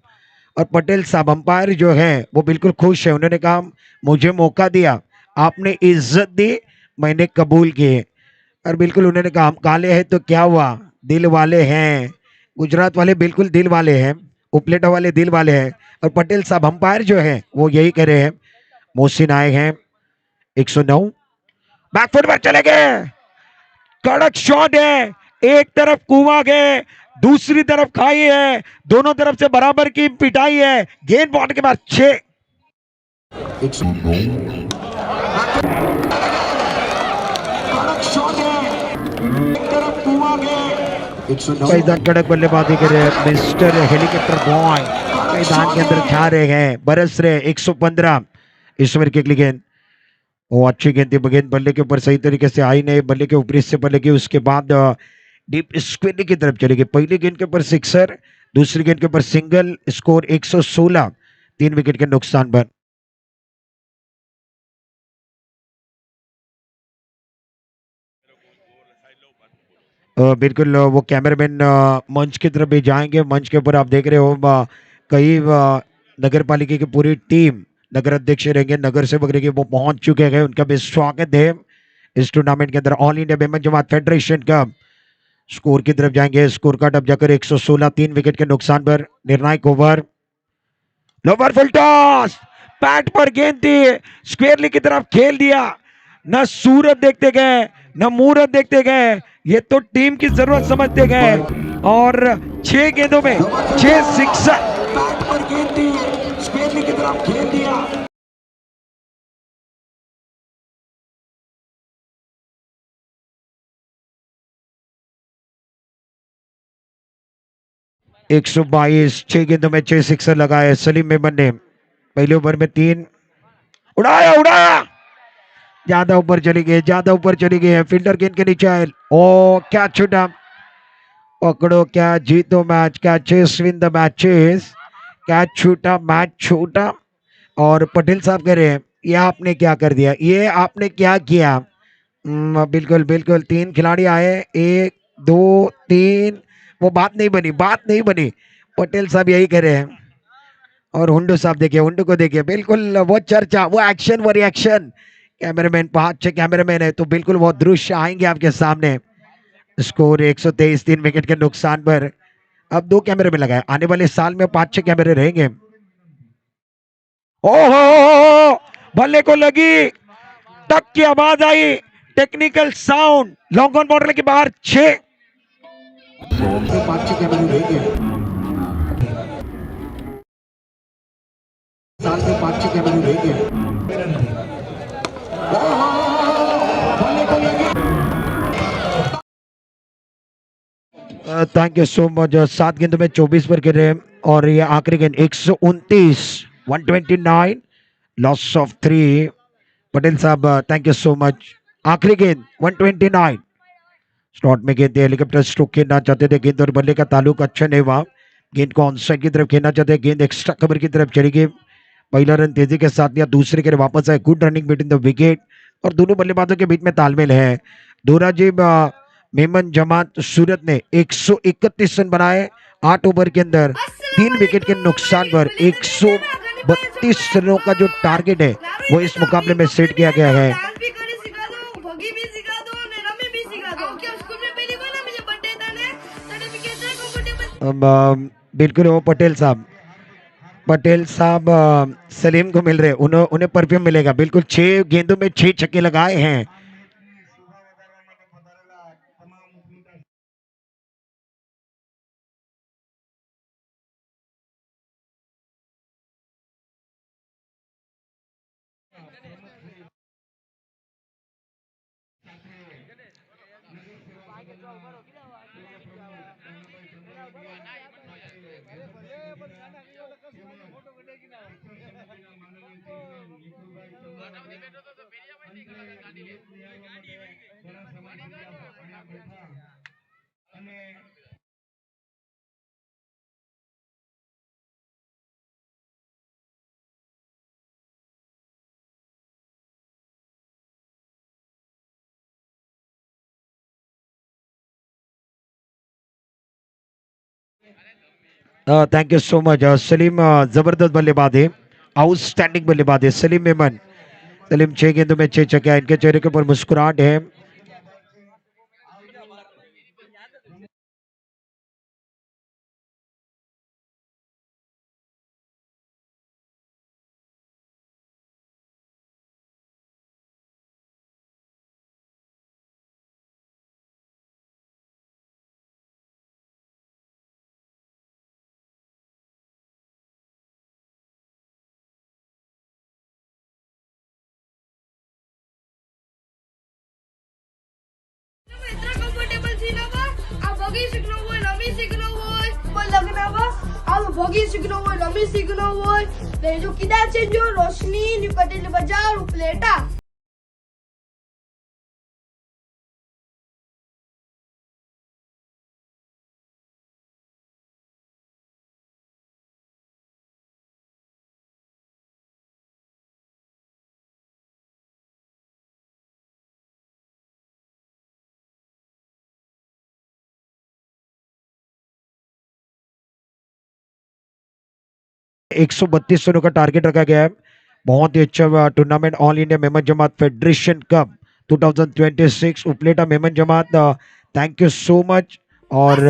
और पटेल साहब अंपायर जो है वो बिल्कुल खुश है। उन्होंने कहा मुझे मौका दिया, आपने इज्जत दी, मैंने कबूल किए। और बिल्कुल उन्होंने कहा हम काले हैं तो क्या हुआ, दिल वाले हैं। गुजरात वाले बिल्कुल दिल वाले हैं, उपलेटा वाले दिल वाले हैं। और पटेल साहब अंपायर जो है वो यही कह रहे हैं। मोहसिन आए हैं 109, बैकफुट पर चले गए, कड़क शॉट है। एक तरफ कुआं गए, दूसरी तरफ खाई है, दोनों तरफ से बराबर की पिटाई है। गेंद बॉल के बाद 6 मैदान कड़क बल्लेबाजी कर रहे हैं मिस्टर हेलीकॉप्टर बॉय, मैदान के अंदर छा रहे हैं, बरस रहे 115 ईश्वर के गेंद। वो अच्छी गेंद थी, गेंद बल्ले के ऊपर सही तरीके से आई नहीं, बल्ले के ऊपर से बल्ले की, उसके बाद डीप स्क्वेयर की तरफ चली गई। पहली गेंद के ऊपर सिक्सर, दूसरी गेंद के ऊपर सिंगल, स्कोर 116, 3 विकेट के नुकसान पर। बिल्कुल वो कैमरामैन मंच की तरफ भी जाएंगे। मंच के ऊपर आप देख रहे हो कई नगर पालिका की पूरी टीम, नगर अध्यक्ष रहेंगे, नगर सेवक रहेंगे, वो पहुंच चुके हैं। उनका भी स्वागत है इस टूर्नामेंट के अंदर। All India Memon Jamat federation का स्कोर की तरफ जाएंगे। स्कोर कार्ड अब जाकर 116, 3 विकेट के नुकसान पर। निर्णायक over, lower full toss, PAT पर गेंद थी, स्क्वेयरली की तरफ खेल दिया। न सूरत देखते गए न मुहूर्त देखते गए, ये तो टीम की जरूरत समझते गए। और 6 गेंदों में 6 सिक्सर, पैट पर गेंद थी, स्क्वेयरली की तरफ खेल दिया। 122, 6 गेंदों में 6 सिक्सर लगाए सलीम मेमन ने। पहले ओवर में 3 उड़ाया, ज्यादा ऊपर चली गई, ज्यादा ऊपर चली गई। फील्डर गेंद के नीचे आए। ओ क्या छूटा, पकड़ो क्या जीतो मैच, क्या चेस विन द मैचेस, क्या छूटा मैच छूटा। और पटेल साहब कह रहे हैं ये आपने क्या कर दिया, ये आपने क्या किया। बिल्कुल बिल्कुल 3 खिलाड़ी आए, 1 2 3, वो बात नहीं बनी। पटेल साहब यही कह रहे हैं। और हुंडू साहब देखिए, हुंडू को देखिए, बिल्कुल वो चर्चा, वो एक्शन, वो रिएक्शन। कैमरामैन 5-6 कैमरामैन है तो बिल्कुल वो दृश्य आएंगे आपके सामने। स्कोर 123, 3 विकेट के नुकसान पर। अब 2 कैमरे में लगाए, आने वाले साल में 5-6 कैमरे रहेंगे। ओहो, बल्ले को लगी, टक की आवाज आई, technical sound, long on boundary के बाहर 6। 5-6 कैमरे रहेंगे साल में, 5-6 कैमरे रहेंगे। Thank you so much. 7 गेंदों में 24 पर गिर रहे हैं। और ये आखिरी गेंद 129, 129, लॉस ऑफ 3। पटेल साहब थैंक यू सो मच। आखिरी गेंद 129, स्लॉट में गेंद, हेलीकॉप्टर स्ट्रोक खेलना चाहते थे, गेंद और बल्ले का ताल्लुक अच्छा नहीं हुआ। गेंद को ऑन साइड की तरफ खेलना चाहते, गेंद एक्स्ट्रा कवर की तरफ चली गई। पहला रन तेजी के साथ लिया, दूसरे के वापस आए, good running between the wicket. और दोनों बल्लेबाजों के बीच में तालमेल है। दोराजीब मेमन जमात सूरत ने 131 रन बनाए 8 ओवर के अंदर, 3 विकेट के नुकसान पर। 132 रनों का जो टारगेट है वो इस मुकाबले में सेट किया गया है। बिल्कुल वो पटेल साहब सलीम को मिल रहे, उन्हें परफ्यूम मिलेगा। बिल्कुल 6 गेंदों में 6 छक्के लगाए हैं। Thank you so much Salim, जबरदस्त बल्लेबाज है, आउटस्टैंडिंग बल्लेबाज है सलीम मेमन। सलीम 6 गेंदों में 6 छक्के, इनके चेहरे के ऊपर मुस्कुराहट है। रोशनी निकटे बाजार उपलेटा एक 132 रनों का टारगेट रखा गया है। बहुत ही अच्छा tournament all India Memon Jamat federation cup 2026 Upleta Memon Jamaat. Thank you so much. और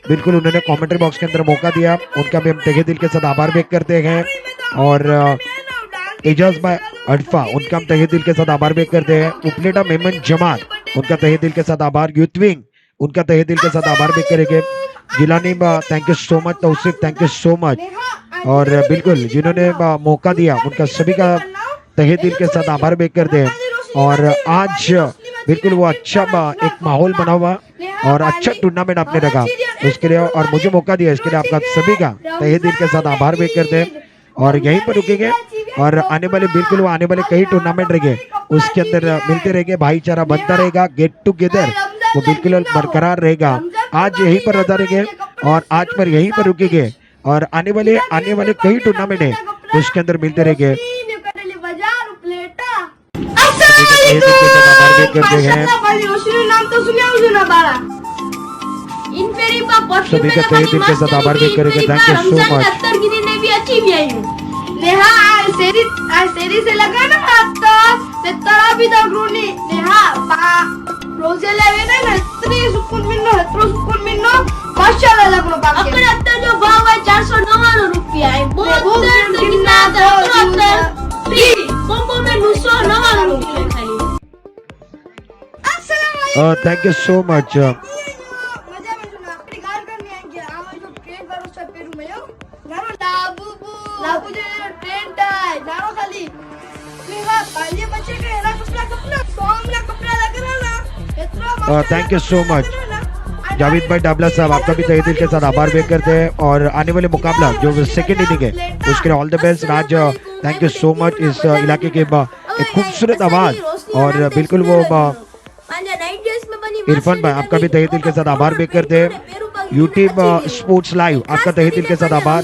बिल्कुल उन्होंने कमेंट्री बॉक्स के अंदर मौका दिया, उनका भी हम तहे दिल के साथ आभार व्यक्त करते हैं। और एजाज भाई अडफा, उनका हम तहे दिल के साथ आभार व्यक्त करते हैं। उपलेटा मेमन जमात, उनका तहे दिल के साथ आभार। यूथ विंग, उनका तहे दिल के साथ आभार व्यक्त करेंगे। Jilani thank you so much. Tauseef thank you so much. और बिल्कुल जिन्होंने मौका दिया उनका सभी का तहे दिल के साथ आभार व्यक्त करते हैं। और आज बिल्कुल वो अच्छा एक माहौल बना हुआ और अच्छा टूर्नामेंट आपने रखा उसके लिए, और मुझे मौका दिया इसके लिए आपका सभी का तहे दिल के साथ आभार व्यक्त करते हैं। और यहीं पर रुकेंगे और आने वाले बिल्कुल वो आने वाले कई टूर्नामेंट रहेंगे उसके अंदर मिलते रहेंगे, भाईचारा बनता रहेगा, गेट टुगेदर वो बिल्कुल बरकरार रहेगा। आज यहीं पर रजा रहेंगे और आज पर यहीं पर रुकेंगे और आने वाले कई टूर्नामेंट है उसके अंदर मिलते रहेंगे। सभी का तहे दिल के साथ आभार व्यक्त करेंगे। Thank you so much. भी अच्छी भी आई हूँ नेहा सेरी से लगा ना आता ते तरा भी दगरूनी नेहा रोजे लेवे ना इतनी सुकून मिन्नो माशाल्लाह लगनो बाकी अपन अत्तर जो भाव है 499 रुपया है बहुत कितना फ्री बम्बो में 999 रुपया खाली। Thank you so much. मजा में सुना अपनी गाल करने आएंगे आवा जो ट्रेन भरोसा पेरू में नारो लाबू जो ट्रेन टाइ नारो खाली नेहा पाले बच्चे के एरा कपड़ा सोमला कपड़ा लग रहा ना इतना thank you so much. Javed भाई डाबला साहब, आपका भी तहे दिल के साथ आभार व्यक्त करते हैं। और आने वाले मुकाबला जो सेकंड इनिंग है उसके लिए all the best. Raj thank you so much. इस इलाके के एक खूबसूरत आवाज और बिल्कुल वो इरफान भाई, आपका भी तहे दिल के साथ आभार व्यक्त करते हैं। यूट्यूब स्पोर्ट्स लाइव, आपका तहे दिल के साथ आभार।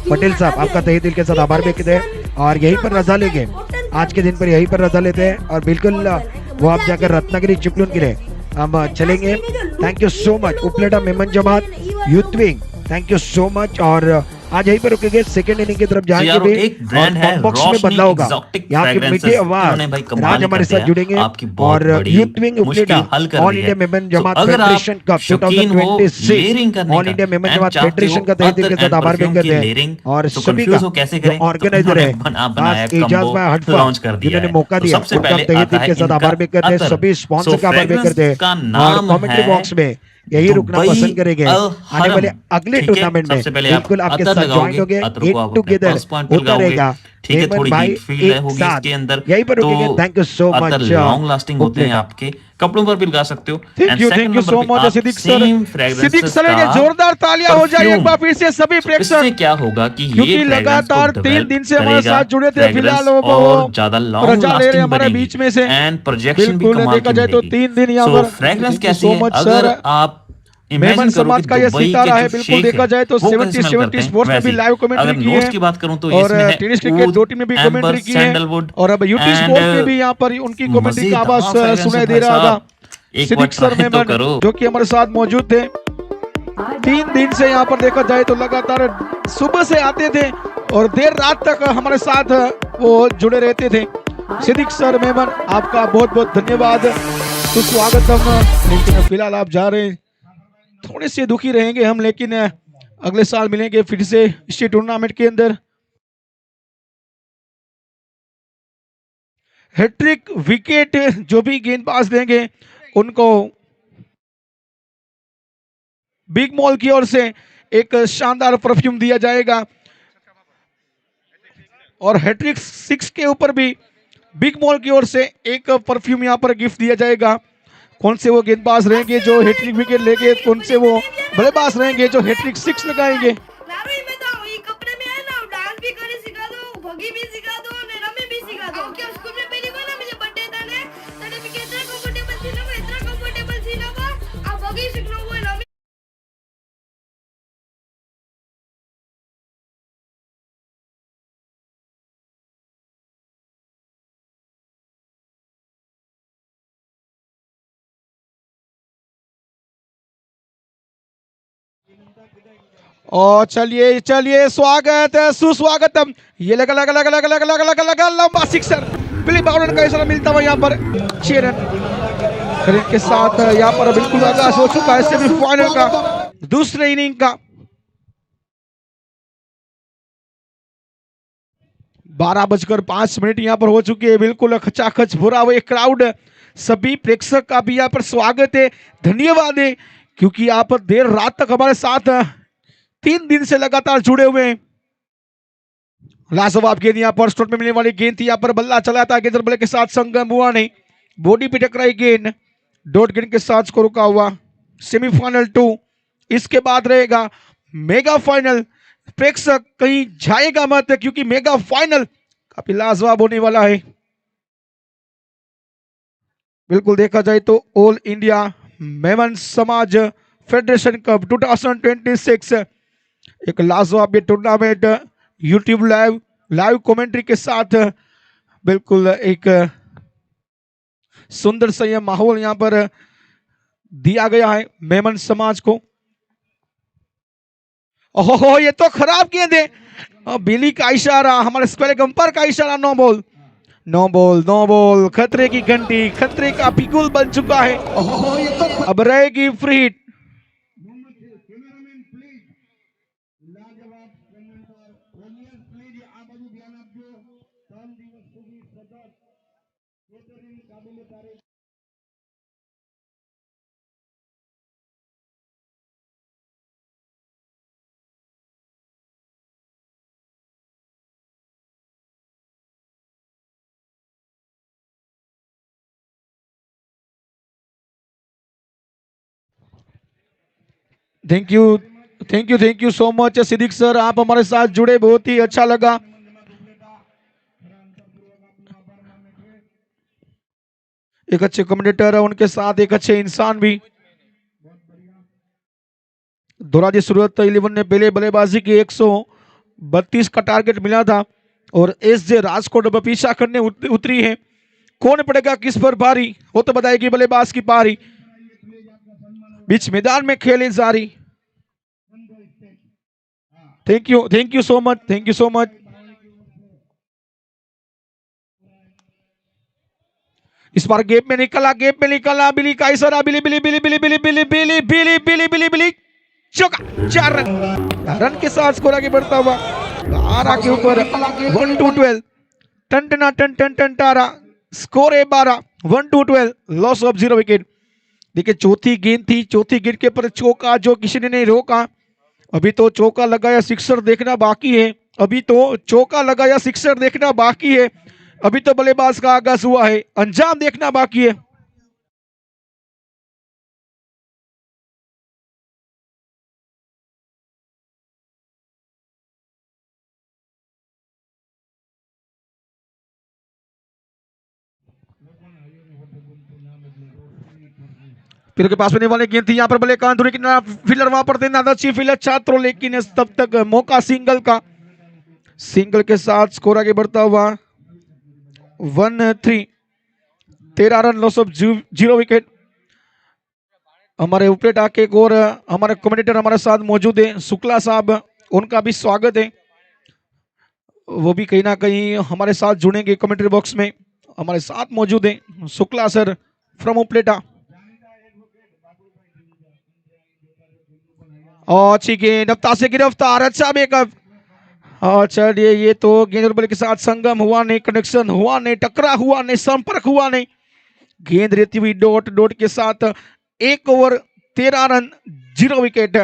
पटेल साहब, आपका तहे दिल के साथ आभार व्यक्त करते हैं। और यहीं पर रजा लेंगे, आज के दिन पर यहीं पर रजा लेते हैं और बिल्कुल वो आप जाकर रत्नागिरी चिपलून के लिए हम चलेंगे। Thank you so much. Upleta Memon Jamaat youth wing, thank you so much. और आज यहीं पर रुकेंगे, सेकंड इनिंग की तरफ जाएंगे भी एक ब्रांड है बॉक्स में बदला होगा। यहाँ के मीठी आवाज राज हमारे साथ जुड़ेंगे और youth wing Upleta all India Memon Jamat federation cup 2026 all India Memon Jamat federation का तहे दिल के साथ आभार व्यक्त करते हैं। और सभी का ऑर्गेनाइजर है एजाज भाई हटफा, जिन्होंने मौका दिया उनका तहे दिल के साथ आभार व्यक्त करते हैं। सभी स्पॉन्सर का आभार व्यक्त करते हैं और कमेंट्री बॉक्स में यही रुकना पसंद करेंगे। आने वाले अगले टूर्नामेंट में बिल्कुल आपके साथ ज्वाइन होंगे, गेट टुगेदर होता रहेगा। ठीक है, थोड़ी हीट फील होगी इसके अंदर, यहीं पर रुकेंगे। Thank you so much. Long lasting होते हैं, आपके कपड़ों पर भी लगा सकते हो। Thank you so much Siddique sir के जोरदार तालियां हो जाए एक बार फिर से सभी प्रेक्षक। क्या होगा कि क्योंकि लगातार 3 दिन से हमारे साथ जुड़े थे, फिलहाल वो ज्यादा लॉन्ग रजा ले रहे हमारे बीच में से। एंड प्रोजेक्शन भी बिल्कुल कमाल देखा की जाए तो मिलेगी। 3 दिन यहाँ पर फ्रेग्रेंस कैसी है अगर आप मेमन समाज का ये सितारा है। बिल्कुल देखा जाए तो 70 स्पोर्ट्स में भी लाइव कमेंट्री की है की बात करूं तो और टेनिस क्रिकेट 2 टीम में भी कमेंट्री की है और अब यूटी स्पोर्ट्स में भी यहाँ पर उनकी कमेंट्री का आवाज सुनाई दे रहा था। सिद्दीक सर मेमन जो कि हमारे साथ मौजूद थे 3 दिन से यहाँ पर देखा जाए तो लगातार सुबह से आते थे और देर रात तक हमारे साथ वो जुड़े रहते थे। सिद्दीक सर मेमन, आपका बहुत बहुत धन्यवाद, सुस्वागतम। लेकिन फिलहाल आप जा रहे हैं, थोड़े से दुखी रहेंगे हम, लेकिन अगले साल मिलेंगे फिर से इसी टूर्नामेंट के अंदर। हैट्रिक विकेट जो भी गेंदबाज देंगे उनको बिग मॉल की ओर से एक शानदार परफ्यूम दिया जाएगा और हैट्रिक 6 के ऊपर भी बिग मॉल की ओर से एक परफ्यूम यहां पर गिफ्ट दिया जाएगा। कौन से वो गेंदबाज रहेंगे जो हैट्रिक विकेट लेंगे, कौन से वो बल्लेबाज रहेंगे जो हैट्रिक सिक्स लगाएंगे। नारू में तो ये कपड़े में है ना, डांस भी करे सिखा दो, भगी भी सिखा दो ने रमी भी सिखा दो। ओके स्कूल में पहली बार ना मुझे बर्थडे था ने तने भी कितना कंफर्टेबल थी ना, मैं इतना कंफर्टेबल थी ना वो अब भगी सीखना वो रमी। और चलिए चलिए स्वागत सुस्वागतम। ये लगा लगा लगा लगा लगा लगा लगा लगा लंबा सिक्सर, बिली बाउलर का इशारा मिलता हुआ यहाँ पर 6 रन के साथ यहाँ पर बिल्कुल आगाज हो चुका है सेमीफाइनल का दूसरे इनिंग का। 12:05 यहाँ पर हो चुके हैं, बिल्कुल खचाखच भरा हुआ क्राउड। सभी प्रेक्षक का भी यहाँ पर स्वागत है, धन्यवाद है, क्योंकि आप देर रात तक हमारे साथ 3 दिन से लगातार जुड़े हुए हैं। लाजवाब गेंद यहाँ पर स्टोर में मिलने वाली गेंद थी, यहाँ पर बल्ला चला था, गेंद बल्ले के साथ संगम हुआ नहीं, बॉडी पे टकराई गेंद, डॉट गेंद के साथ स्कोर रुका हुआ। सेमीफाइनल 2 इसके बाद रहेगा मेगा फाइनल। प्रेक्षक कहीं जाएगा मत, क्योंकि मेगा फाइनल काफी लाजवाब होने वाला है। बिल्कुल देखा जाए तो ऑल इंडिया मेमन समाज फेडरेशन कप 2026 एक लाजवाब टूर्नामेंट यूट्यूब लाइव कमेंट्री के साथ बिल्कुल एक सुंदर सा यह माहौल यहाँ पर दिया गया है मेमन समाज को। ओहो ये तो खराब गेंद है, बिली का इशारा, हमारे स्पेलिंग अंपायर का इशारा, no ball no ball no ball. खतरे की घंटी, खतरे का पिकुल बन चुका है, अब रहेगी free hit. Thank you so much Siddique sir, आप हमारे साथ जुड़े, बहुत ही अच्छा लगा। एक अच्छे कमेंटेटर है, उनके साथ एक अच्छे इंसान भी। धोराजी सूरत 11 ने पहले बल्लेबाजी की 132 का टारगेट मिला था और एसजे राजकोट अब पीछा करने उतरी है। कौन पड़ेगा किस पर भारी, वो तो बताएगी बल्लेबाज की पारी। बीच मैदान में खेले जारी। Thank you so much. इस बार गेप में निकला, बिली का इशारा, बिली बिली बिली बिली बिली बिली बिली बिली बिली बिली बिली चौका, 4 रन के साथ स्कोर आगे बढ़ता हुआ 12 के ऊपर 1-12 टन टना टन टन टन टारा, स्कोर है 12 1-12, लॉस ऑफ 0 विकेट। देखिए चौथी गेंद थी, चौथी गेंद के ऊपर चौका जो किसी ने नहीं रोका। अभी तो चौका लगाया सिक्सर देखना बाकी है, अभी तो बल्लेबाज का आगाज हुआ है, अंजाम देखना बाकी है। फिर के पास होने वाले गेंद थी, यहाँ पर बल्ले कांधुरी की फील्डर वहां पर थे, नादाची फील्डर छात्रों, लेकिन तब तक मौका सिंगल के साथ स्कोर आगे बढ़ता हुआ 1-3, 13 रन, लॉस ऑफ 0 विकेट। हमारे उपरेट आके एक और हमारे कमेंटेटर हमारे साथ मौजूद है, शुक्ला साहब, उनका भी स्वागत है। वो भी कहीं ना कहीं हमारे साथ जुड़ेंगे कमेंट्री बॉक्स में, हमारे साथ मौजूद है शुक्ला सर फ्रॉम उपलेटा। और अच्छी गेंद, अब तासे गिरफ्तार, अच्छा बेकअप। और चलिए ये तो गेंद और बल्ले के साथ संगम हुआ नहीं, कनेक्शन हुआ नहीं, टकरा हुआ नहीं, संपर्क हुआ नहीं। गेंद रहती हुई डॉट के साथ 1 ओवर 13 रन 0 विकेट।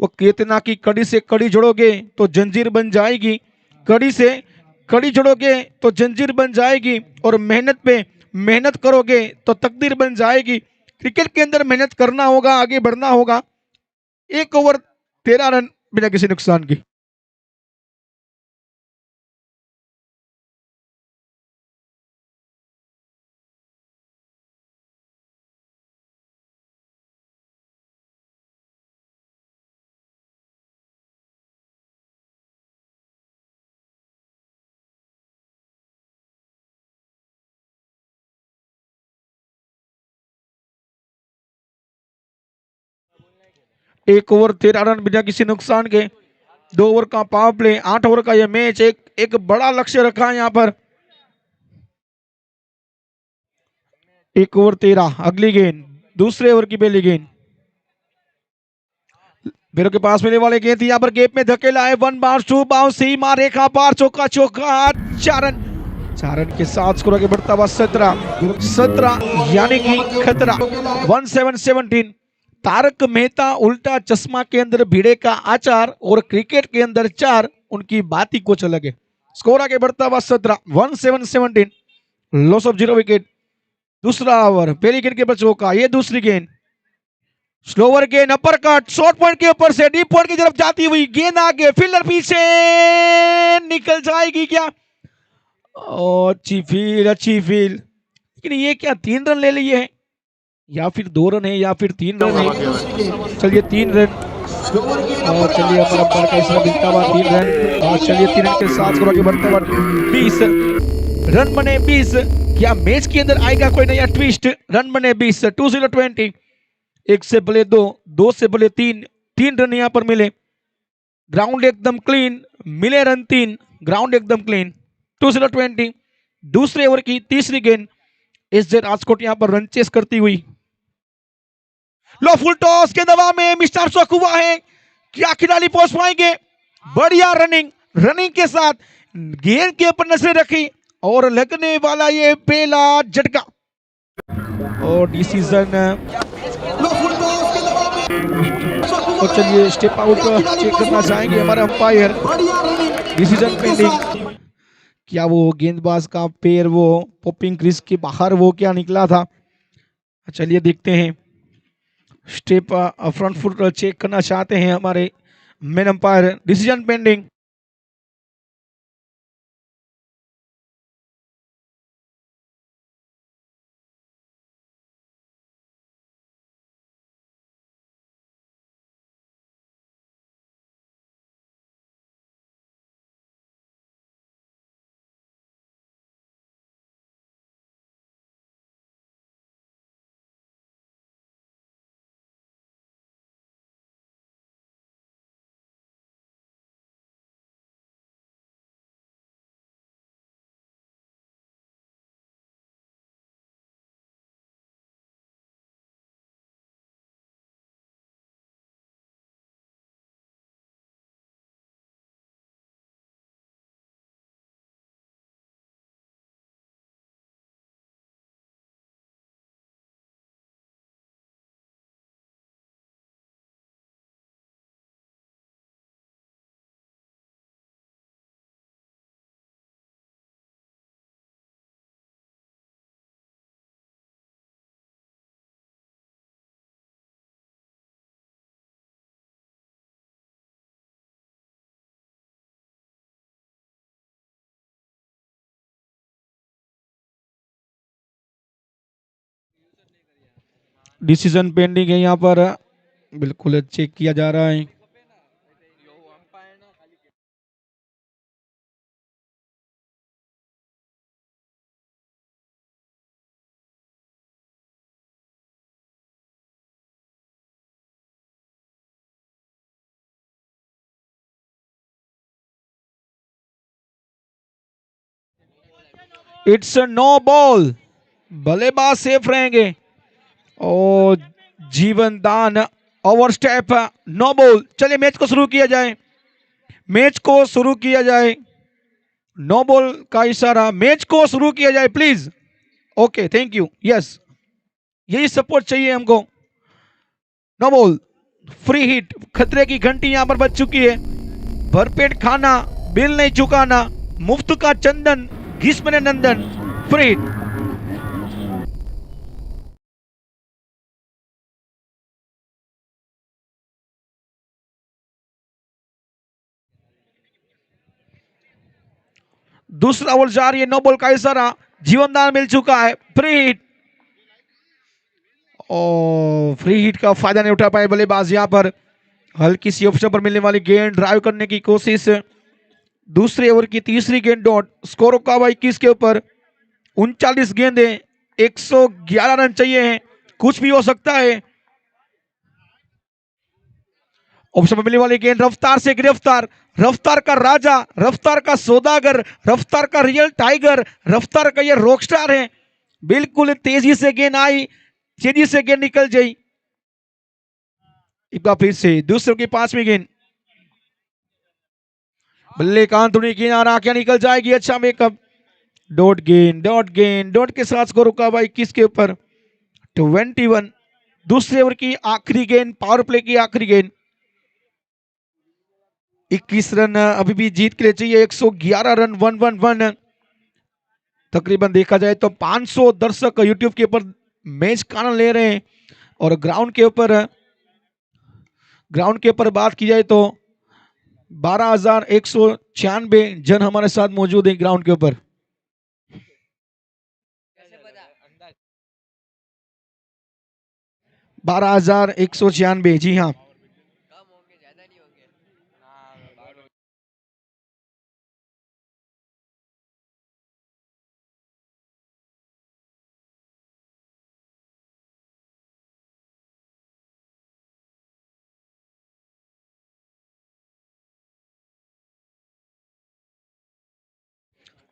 वो कहते कि कड़ी से कड़ी जोड़ोगे तो जंजीर बन जाएगी, कड़ी से कड़ी जोड़ोगे तो जंजीर बन जाएगी, और मेहनत पे मेहनत करोगे तो तकदीर बन जाएगी। क्रिकेट के अंदर मेहनत करना होगा, आगे बढ़ना होगा। 1 ओवर 13 रन बिना किसी नुकसान की। एक ओवर 13 रन बिना किसी नुकसान के। 2 ओवर का पावर प्ले, 8 ओवर का यह मैच। एक बड़ा लक्ष्य रखा है यहाँ पर। 1 ओवर 13, अगली गेंद, दूसरे ओवर की पहली गेंद। मेरे के पास मिलने वाले गेंद यहाँ पर गेप में धकेला है। 1 बाउंस 2 बाउंस, सीमा रेखा पार, चौका चौका, 4 रन। 4 रन के साथ स्कोर आगे बढ़ता हुआ 17 यानी कि खतरा। 17-17। तारक मेहता उल्टा चश्मा के अंदर भिड़े का आचार और क्रिकेट के अंदर 4, उनकी बात ही कुछ अलग है। स्कोर आगे बढ़ता हुआ 17, 17-17। Loss of 0 wicket. दूसरा ओवर, पहली गेंद के ऊपर चौका, ये दूसरी गेंद। स्लोवर गेंद, अपर कट, शॉर्ट पॉइंट के ऊपर से डीप पॉइंट की तरफ जाती हुई गेंद आगे, फील्डर पीछे, निकल जाएगी क्या? अच्छी फील। लेकिन ये क्या 3 रन ले लिए हैं, या फिर 2 रन है, या फिर 3 रन है? चलिए 3 रन। और चलिए हमारा अंपायर का इशारा मिलता हुआ 3 रन। और चलिए 3 रन के साथ स्कोर आगे बढ़ता हुआ 20 रन बने। 20 क्या मैच के अंदर आएगा कोई नया ट्विस्ट? रन बने 20, 20-20। 1 से भले 2, 2 से भले 3, 3 रन यहाँ पर मिले। ग्राउंड एकदम क्लीन, मिले रन 3, ग्राउंड एकदम क्लीन। 20-20। दूसरे ओवर की तीसरी गेंद, एसजे राजकोट यहाँ पर रन चेस करती हुई। लो फुल टॉस के दबाव में मिस्टर शॉक हुआ है। क्या खिलाड़ी पहुंच पाएंगे? बढ़िया रनिंग के साथ गेंद के ऊपर नजरें रखी और लगने वाला ये पहला झटका और डिसीजन। और चलिए स्टेप आउट चेक करना चाहेंगे हमारे अंपायर। Decision pending. क्या वो गेंदबाज का पैर वो पॉपिंग क्रीज के बाहर वो क्या निकला था? चलिए देखते हैं। स्टेप फ्रंट फुट चेक करना चाहते हैं हमारे main umpire. Decision pending. Decision pending है यहाँ पर, बिल्कुल चेक किया जा रहा है। इट्स नो बॉल, बल्लेबाज सेफ रहेंगे और जीवन दान ओवर स्टेप, नो बॉल। चलिए मैच को शुरू किया जाए, मैच को शुरू किया जाए। नो बॉल का इशारा, मैच को शुरू किया जाए please. Okay thank you, yes यही सपोर्ट चाहिए हमको। नो बॉल, फ्री हिट, खतरे की घंटी यहां पर बज चुकी है। भरपेट खाना, बिल नहीं चुकाना, मुफ्त का चंदन, ग्रीष्म नंदन, फ्री हिट। दूसरा ओवर जारी है, नो बॉल का इशारा, जीवनदान मिल चुका है, फ्री हिट। ओ फ्री हिट का फायदा नहीं उठा पाए बल्लेबाज। यहाँ पर हल्की सी ऑप्शन पर मिलने वाली गेंद ड्राइव करने की कोशिश। दूसरे ओवर की तीसरी गेंद डॉट, स्कोर का 21 के ऊपर। 39 गेंदे, 111 रन चाहिए हैं, कुछ भी हो सकता है। ऑप्शन में मिलने वाली गेंद रफ्तार से गिरफ्तार, रफ्तार का राजा, रफ्तार का सौदागर, रफ्तार का रियल टाइगर, रफ्तार का ये रॉकस्टार है। बिल्कुल तेजी से गेंद आई, तेजी से गेंद निकल गई। एक बार फिर से दूसरे की 5वीं गेंद, बल्ले का अंतुनी किनारा क्या निकल जाएगी, अच्छा मेकअप। डॉट गेंद, डॉट गेंद, डॉट के साथ स्कोर रुका 21 के ऊपर, 21। दूसरे ओवर की आखिरी गेंद, पावर प्ले की आखिरी गेंद। 21 रन अभी भी जीत के लिए चाहिए, 111 रन, 111। तकरीबन देखा जाए तो 500 दर्शक यूट्यूब के ऊपर मैच का आनंद ले रहे हैं। और ग्राउंड के ऊपर बात की जाए तो 12,196 जन हमारे साथ मौजूद है ग्राउंड के ऊपर। बारह 12,196, जी हाँ।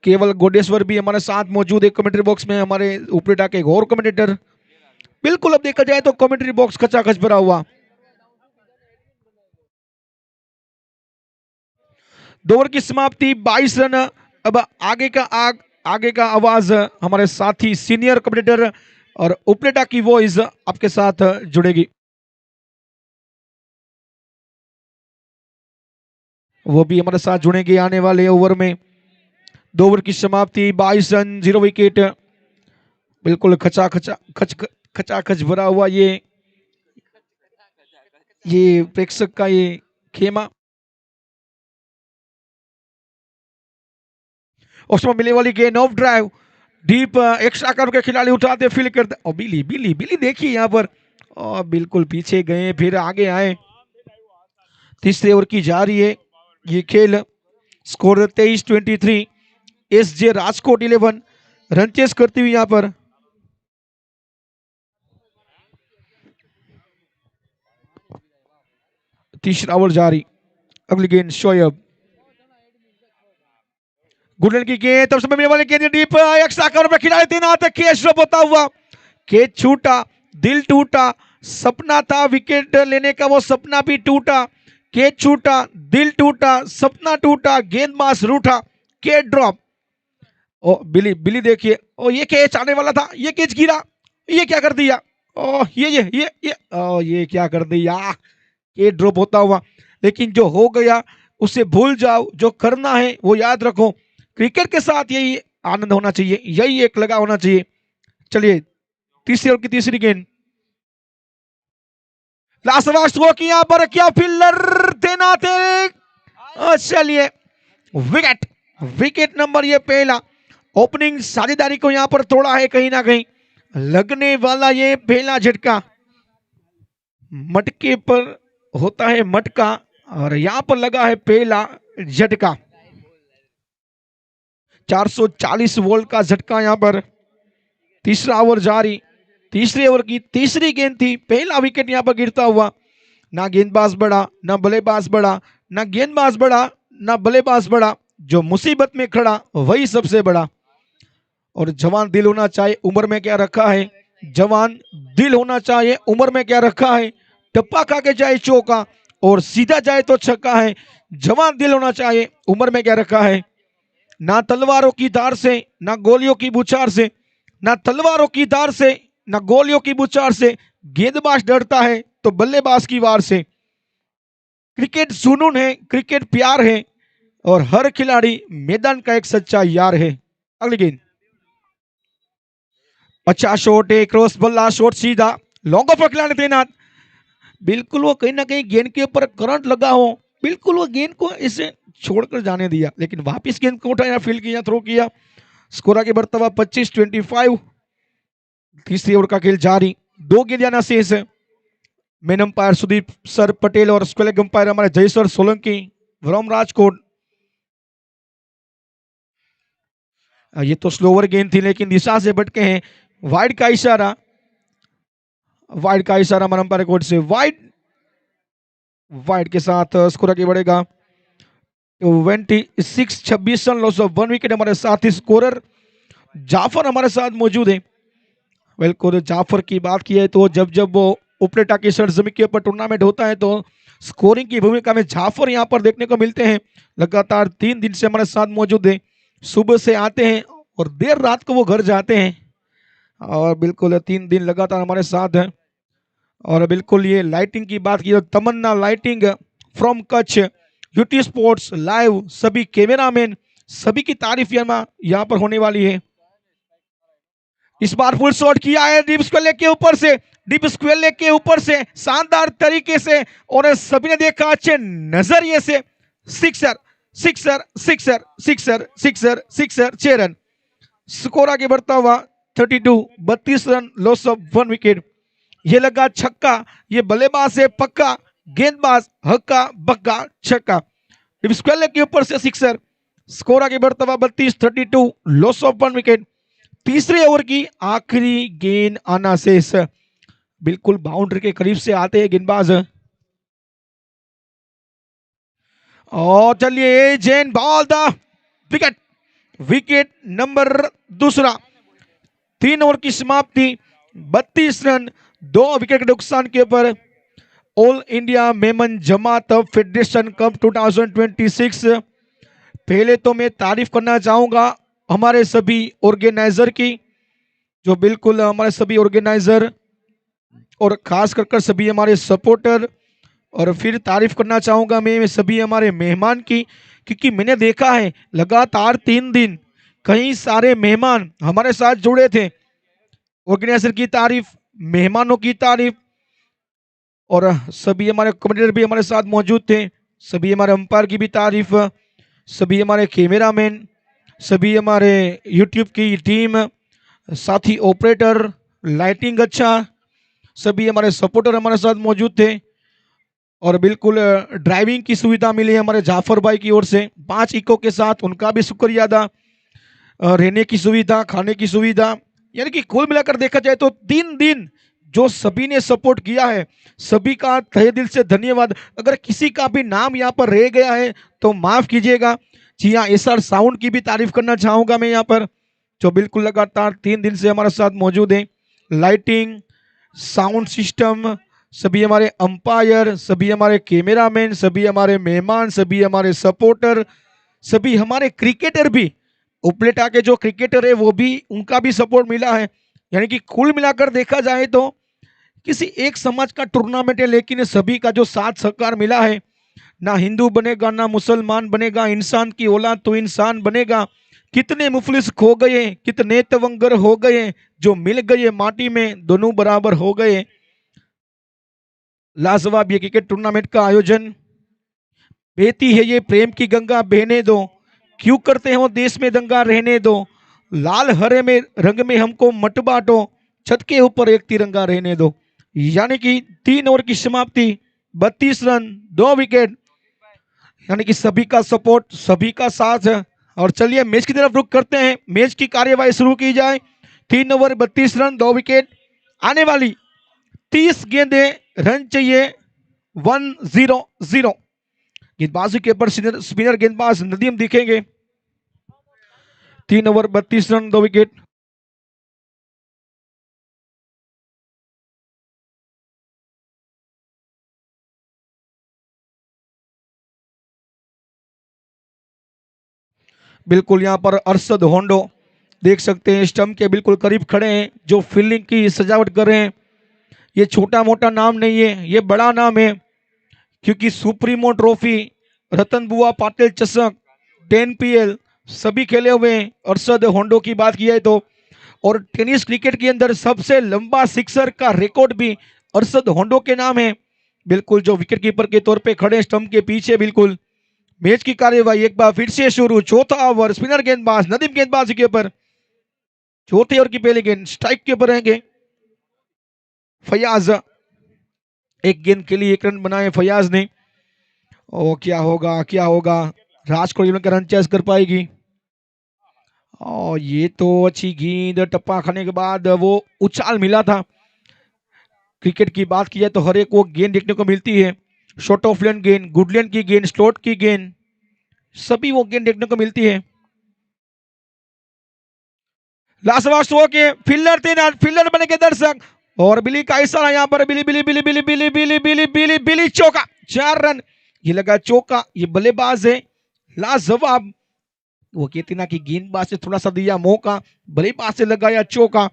केवल गोडेश्वर भी हमारे साथ मौजूद है कमेंट्री बॉक्स में, हमारे उपरेटा के एक और कमेंटेटर। बिल्कुल अब देखा जाए तो कमेंट्री बॉक्स खचाखच भरा हुआ। 2 ओवर की समाप्ति, 22 रन। अब आगे का आवाज हमारे साथी सीनियर कमेंटेटर और उपरेटा की वॉइस आपके साथ जुड़ेगी। वो भी हमारे साथ जुड़ेंगे आने वाले ओवर में। 2 ओवर की समाप्ति, 22 रन, 0 विकेट। बिल्कुल खचाखच भरा हुआ ये प्रेक्षक का ये खेमा। उसमें मिलने वाली गेंद ऑफ ड्राइव, डीप एक्स्ट्रा कर के खिलाड़ी उठाते फील्ड करते। और बिली देखिए यहाँ पर, और बिल्कुल पीछे गए फिर आगे आए। तीसरे ओवर की जारी है ये खेल, score 23-23। SJ Rajkot 11 run chase करती हुई यहाँ पर। तीसरा ओवर जारी, अगली गेंद शोएब, गुडलैंड की गेंद, तब समय मिलने वाली गेंद डीप एक्स्ट्रा कवर पर खिलाड़ी तैनात, कैच ड्रॉप होता हुआ, कैच छूटा, दिल टूटा, सपना था विकेट लेने का, वो सपना भी टूटा। कैच छूटा, दिल टूटा, सपना टूटा, गेंदबाज रूठा, कैच ड्रॉप। ओ बिली देखिए, ओ ये कैच आने वाला था, ये कैच गिरा, ये क्या कर दिया, ओ ये क्या कर दिया, कैच ड्रॉप होता हुआ। लेकिन जो हो गया उसे भूल जाओ, जो करना है वो याद रखो। क्रिकेट के साथ यही आनंद होना चाहिए, यही एक लगा होना चाहिए। चलिए तीसरी ओवर की तीसरी गेंद, लास्ट की यहां पर क्या फील्डर देना थे। चलिए विकेट नंबर ये पहला, ओपनिंग साझेदारी को यहां पर तोड़ा है कहीं ना कहीं। लगने वाला ये पहला झटका, मटके पर होता है मटका, और यहां पर लगा है पहला झटका। 440 वोल्ट का झटका यहां पर। तीसरा ओवर जारी, तीसरे ओवर की तीसरी गेंद थी, पहला विकेट यहां पर गिरता हुआ। ना गेंदबाज बड़ा, ना बल्लेबाज बड़ा, ना गेंदबाज बड़ा, ना बल्लेबाज बड़ा, जो मुसीबत में खड़ा वही सबसे बड़ा। और जवान दिल होना चाहिए, उम्र में क्या रखा है, जवान दिल होना चाहिए, उम्र में क्या रखा है। टप्पा खा के जाए चौका और सीधा जाए तो छक्का है। जवान दिल होना चाहिए, उम्र में क्या रखा है। ना तलवारों की धार से, ना गोलियों की बुछार से, ना तलवारों की धार से, ना गोलियों की बुछार से गेंदबाज डरता है तो बल्लेबाज की वार से। क्रिकेट जुनून है, क्रिकेट प्यार है, और हर खिलाड़ी मैदान का एक सच्चा यार है। अगली गेंद, अच्छा शॉट है, क्रॉस बल्ला शॉट सीधा, लॉन्ग ऑफ खिलाड़ी तैनात। बिल्कुल वो कहीं ना कहीं गेंद के ऊपर करंट लगा हो, बिल्कुल वो गेंद को इसे छोड़कर जाने दिया, लेकिन वापस गेंद को उठाया, फील्ड किया, थ्रो किया। स्कोर आगे बढ़ता हुआ 25-25। तीसरी ओवर का खेल जारी, 2 गेंद आना शेष है। Main umpire Sudeep sir Patel और स्क्वेयर लेग अंपायर हमारे जयसर सोलंकी फ्रॉम राजकोट। ये तो स्लोवर गेंद थी लेकिन दिशा से भटके हैं। वाइड का इशारा, वाइड का इशारा हमारे अंपायर कोर्ट से। वाइड वाइड के साथ स्कोर आगे बढ़ेगा 26-26 रन, लॉस ऑफ 1 विकेट। हमारे साथ ही स्कोरर जाफर हमारे साथ मौजूद है। बिल्कुल, जाफर की बात की है तो जब जब वो उपलेटा की सरजमी के ऊपर टूर्नामेंट होता है तो स्कोरिंग की भूमिका में जाफर यहाँ पर देखने को मिलते हैं। लगातार 3 दिन से हमारे साथ मौजूद है। सुबह से आते हैं और देर रात को वो घर जाते हैं, और बिल्कुल 3 दिन लगातार हमारे साथ हैं। और बिल्कुल ये लाइटिंग की बात की तो Tamanna lighting from Kutch, UT sports live, सभी कैमरामैन, सभी की तारीफ यहाँ पर होने वाली है। इस बार फुल शॉट किया है डीप स्क्वायर लेग के ऊपर से, डीप स्क्वायर लेग के ऊपर से शानदार तरीके से, और सभी ने देखा अच्छे नजरिए से। Sixer sixer sixer sixer sixer sixer, 6 run. Score आगे बढ़ता हुआ 32 रन, लॉस ऑफ 1 विकेट। ये लगा छक्का, ये बल्लेबाज से पक्का, गेंदबाज हक्का बक्का छक्का। डीप स्क्वायर लेग के ऊपर से सिक्सर। स्कोर आगे बढ़ता हुआ 32, लॉस ऑफ 1 विकेट। तीसरे ओवर की आखिरी गेंद आना शेष। बिल्कुल बाउंड्री के करीब से आते हैं गेंदबाज, और चलिए Jain ball the wicket, wicket number 2। 3 over की समाप्ति, 32 रन, 2 विकेट के नुकसान के ऊपर all India Memon Jamat federation cup 2026। पहले तो मैं तारीफ करना चाहूंगा हमारे सभी ऑर्गेनाइजर की, जो बिल्कुल हमारे सभी ऑर्गेनाइजर और खास कर सभी हमारे सपोर्टर, और फिर तारीफ करना चाहूंगा मैं सभी हमारे मेहमान की, क्योंकि मैंने देखा है लगातार 3 दिन कई सारे मेहमान हमारे साथ जुड़े थे। ऑर्गेनाइजर की तारीफ, मेहमानों की तारीफ, और सभी हमारे कमेंटेटर भी हमारे साथ मौजूद थे। सभी हमारे अंपायर की भी तारीफ, सभी हमारे कैमरामैन, सभी हमारे यूट्यूब की टीम, साथी ऑपरेटर, लाइटिंग अच्छा, सभी हमारे सपोर्टर हमारे साथ मौजूद थे। और बिल्कुल ड्राइविंग की सुविधा मिली है हमारे जाफर भाई की ओर से 5 इको के साथ, उनका भी शुक्रिया अदा। रहने की सुविधा, खाने की सुविधा, यानी कि कुल मिलाकर देखा जाए तो 3 दिन जो सभी ने सपोर्ट किया है, सभी का तहे दिल से धन्यवाद। अगर किसी का भी नाम यहाँ पर रह गया है तो माफ कीजिएगा। जी हाँ, एसआर साउंड की भी तारीफ करना चाहूंगा मैं यहाँ पर, जो बिल्कुल लगातार 3 दिन से हमारे साथ मौजूद है। लाइटिंग, साउंड सिस्टम, सभी हमारे अंपायर, सभी हमारे कैमरामैन, सभी हमारे मेहमान, सभी हमारे सपोर्टर, सभी हमारे क्रिकेटर भी, उपलेटा के जो क्रिकेटर है वो भी, उनका भी सपोर्ट मिला है। यानी कि कुल मिलाकर देखा जाए तो किसी एक समाज का टूर्नामेंट है, लेकिन सभी का जो साथ सहकार मिला है, ना हिंदू बनेगा ना मुसलमान बनेगा, इंसान की औलाद तो इंसान बनेगा। कितने मुफलिस खो गए, कितने तवंगर हो गए, जो मिल गए माटी में दोनों बराबर हो गए। लाजवाब ये क्रिकेट टूर्नामेंट का आयोजन। बहती है ये प्रेम की गंगा बहने दो, क्यों करते हो देश में दंगा रहने दो, लाल हरे में रंग में हमको मत बांटो, छत के ऊपर एक तिरंगा रहने दो। यानी कि 3 ओवर की समाप्ति, 32 रन, 2 विकेट, यानी कि सभी का सपोर्ट, सभी का साथ है। और चलिए मैच की तरफ रुख करते हैं, मैच की कार्यवाही शुरू की जाए। 3 ओवर 32 रन, 2 विकेट, आने वाली 30 गेंदें, रन चाहिए 1-0-0। गेंदबाजी के ऊपर स्पिनर गेंदबाज नदीम दिखेंगे। 3 ओवर 32 रन, 2 विकेट। बिल्कुल यहाँ पर अरशद होंडो देख सकते हैं स्टंप के बिल्कुल करीब खड़े हैं, जो फील्डिंग की सजावट कर रहे हैं। ये छोटा मोटा नाम नहीं है, ये बड़ा नाम है, क्योंकि सुप्रीमो ट्रॉफी, रतन बुआ पाटिल चषक, 10PL सभी खेले हुए हैं अरशद होंडो की बात की है तो। और टेनिस क्रिकेट के अंदर सबसे लंबा सिक्सर का रिकॉर्ड भी अरशद होंडो के नाम है। बिल्कुल जो विकेट कीपर के तौर पे खड़े स्टंप के पीछे, बिल्कुल मैच की कार्यवाही एक बार फिर से शुरू। चौथा ओवर, स्पिनर गेंदबाज नदीम गेंदबाजी के ऊपर। चौथे ओवर की पहली गेंद स्ट्राइक के ऊपर रहेंगे फयाज। एक गेंद के लिए 1 रन बनाए फयाज ने। और क्या होगा, क्या होगा, राजकोट का रन चेस कर पाएगी। और ये तो अच्छी गेंद, टप्पा खाने के बाद वो उछाल मिला था। क्रिकेट की बात की जाए तो हर एक वो गेंद देखने को मिलती है। शॉर्ट ऑफ लेन गेंद, गुड लेन की गेंद, स्लॉट की गेंद, सभी वो गेंद देखने को मिलती है। लाजवाब शो के फील्डर तैनात, फील्डर बने के दर्शक। और बिली का इशारा यहाँ पर, बिली बिली बिली बिली बिली बिली बिली बिली बिली चौका, 4 रन। ये लगा चौका, ये बल्लेबाज है लाजवाब। वो कहते ना कि गेंदबाज से थोड़ा सा दिया मौका, बल्लेबाज से लगाया चौका,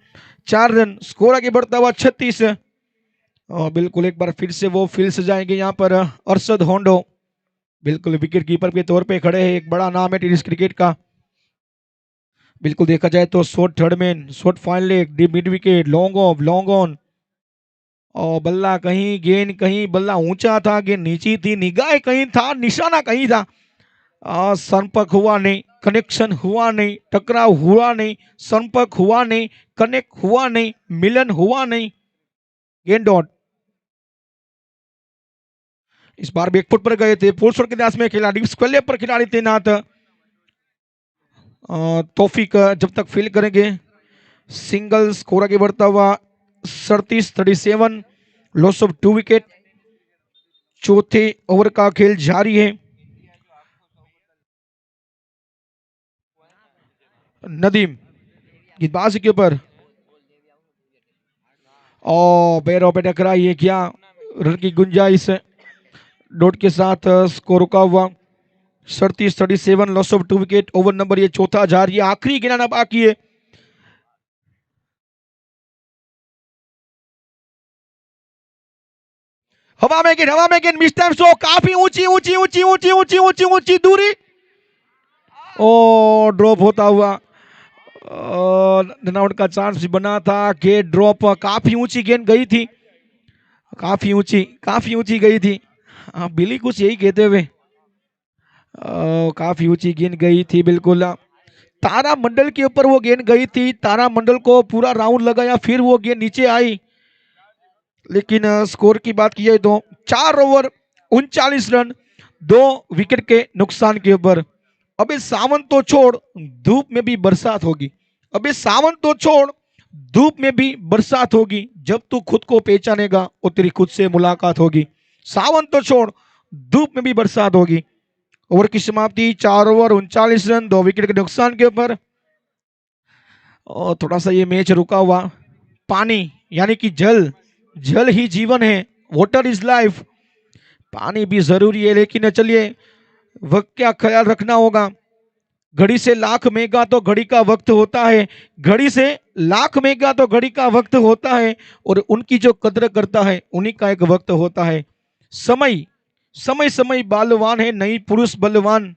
4 रन। स्कोर आगे बढ़ता हुआ 36। और बिल्कुल एक बार फिर से वो फील्ड से जाएंगे यहाँ पर अरशद होंडो। बिल्कुल विकेट कीपर के तौर पे खड़े हैं, एक बड़ा नाम है टेनिस क्रिकेट का। बिल्कुल देखा जाए तो short third man, short fine leg, deep mid wicket, long off, long on. और बल्ला कहीं, गेंद कहीं, बल्ला ऊंचा था, गेंद नीची थी, निगाह कहीं था, निशाना कहीं था। संपर्क हुआ नहीं, कनेक्शन हुआ नहीं, टकराव हुआ नहीं, संपर्क हुआ नहीं, कनेक्ट हुआ नहीं, मिलन हुआ नहीं। गेंद डॉट। इस बार बैकफुट पर गए थे। फुल शॉट के दास में खिलाड़ी, स्क्वेयर पर खिलाड़ी तैनात। तौफीक जब तक फील्ड करेंगे। सिंगल, स्कोर आगे बढ़ता हुआ 37 लॉस ऑफ 2 विकेट। चौथे ओवर का खेल जारी है। नदीम गेंदबाजी के ऊपर, और पैरों पे टकराई है, क्या रन की गुंजाइश है। डॉट के साथ स्कोर रुका हुआ 37 loss of 2 wicket. Over number ये चौथा जारी है, आखिरी गेंद आना बाकी है। हवा में गेंद मिस टाइम शो, काफी ऊंची ऊंची ऊंची ऊंची ऊंची ऊंची ऊंची दूरी, और ड्रॉप होता हुआ। रन आउट का चांस भी बना था कि ड्रॉप, काफी ऊंची गेंद गई थी, काफी ऊंची गई थी। बिली कुछ यही कहते हुए, काफी ऊंची गेंद गई थी। बिल्कुल तारा मंडल के ऊपर वो गेंद गई थी, तारा मंडल को पूरा राउंड लगाया, फिर वो गेंद नीचे आई। लेकिन स्कोर की बात की जाए तो 4 ओवर 39 रन, 2 विकेट के नुकसान के ऊपर। अबे सावन तो छोड़, धूप में भी बरसात होगी। अबे सावन तो छोड़, धूप में भी बरसात होगी। जब तू खुद को पहचानेगा और तेरी खुद से मुलाकात होगी। सावन तो छोड़, धूप में भी बरसात होगी। ओवर की समाप्ति 4 ओवर 39 रन, 2 विकेट के नुकसान के ऊपर। और थोड़ा सा ये मैच रुका हुआ। पानी यानी कि जल, जल ही जीवन है, वाटर इज लाइफ। पानी भी जरूरी है, लेकिन चलिए वक्त का ख्याल रखना होगा। घड़ी से लाख महंगा तो घड़ी का वक्त होता है, घड़ी से लाख महंगा तो घड़ी का वक्त होता है, और उनकी जो कदर करता है उन्हीं का एक वक्त होता है। समय समय समय बालवान है, नहीं पुरुष बलवान।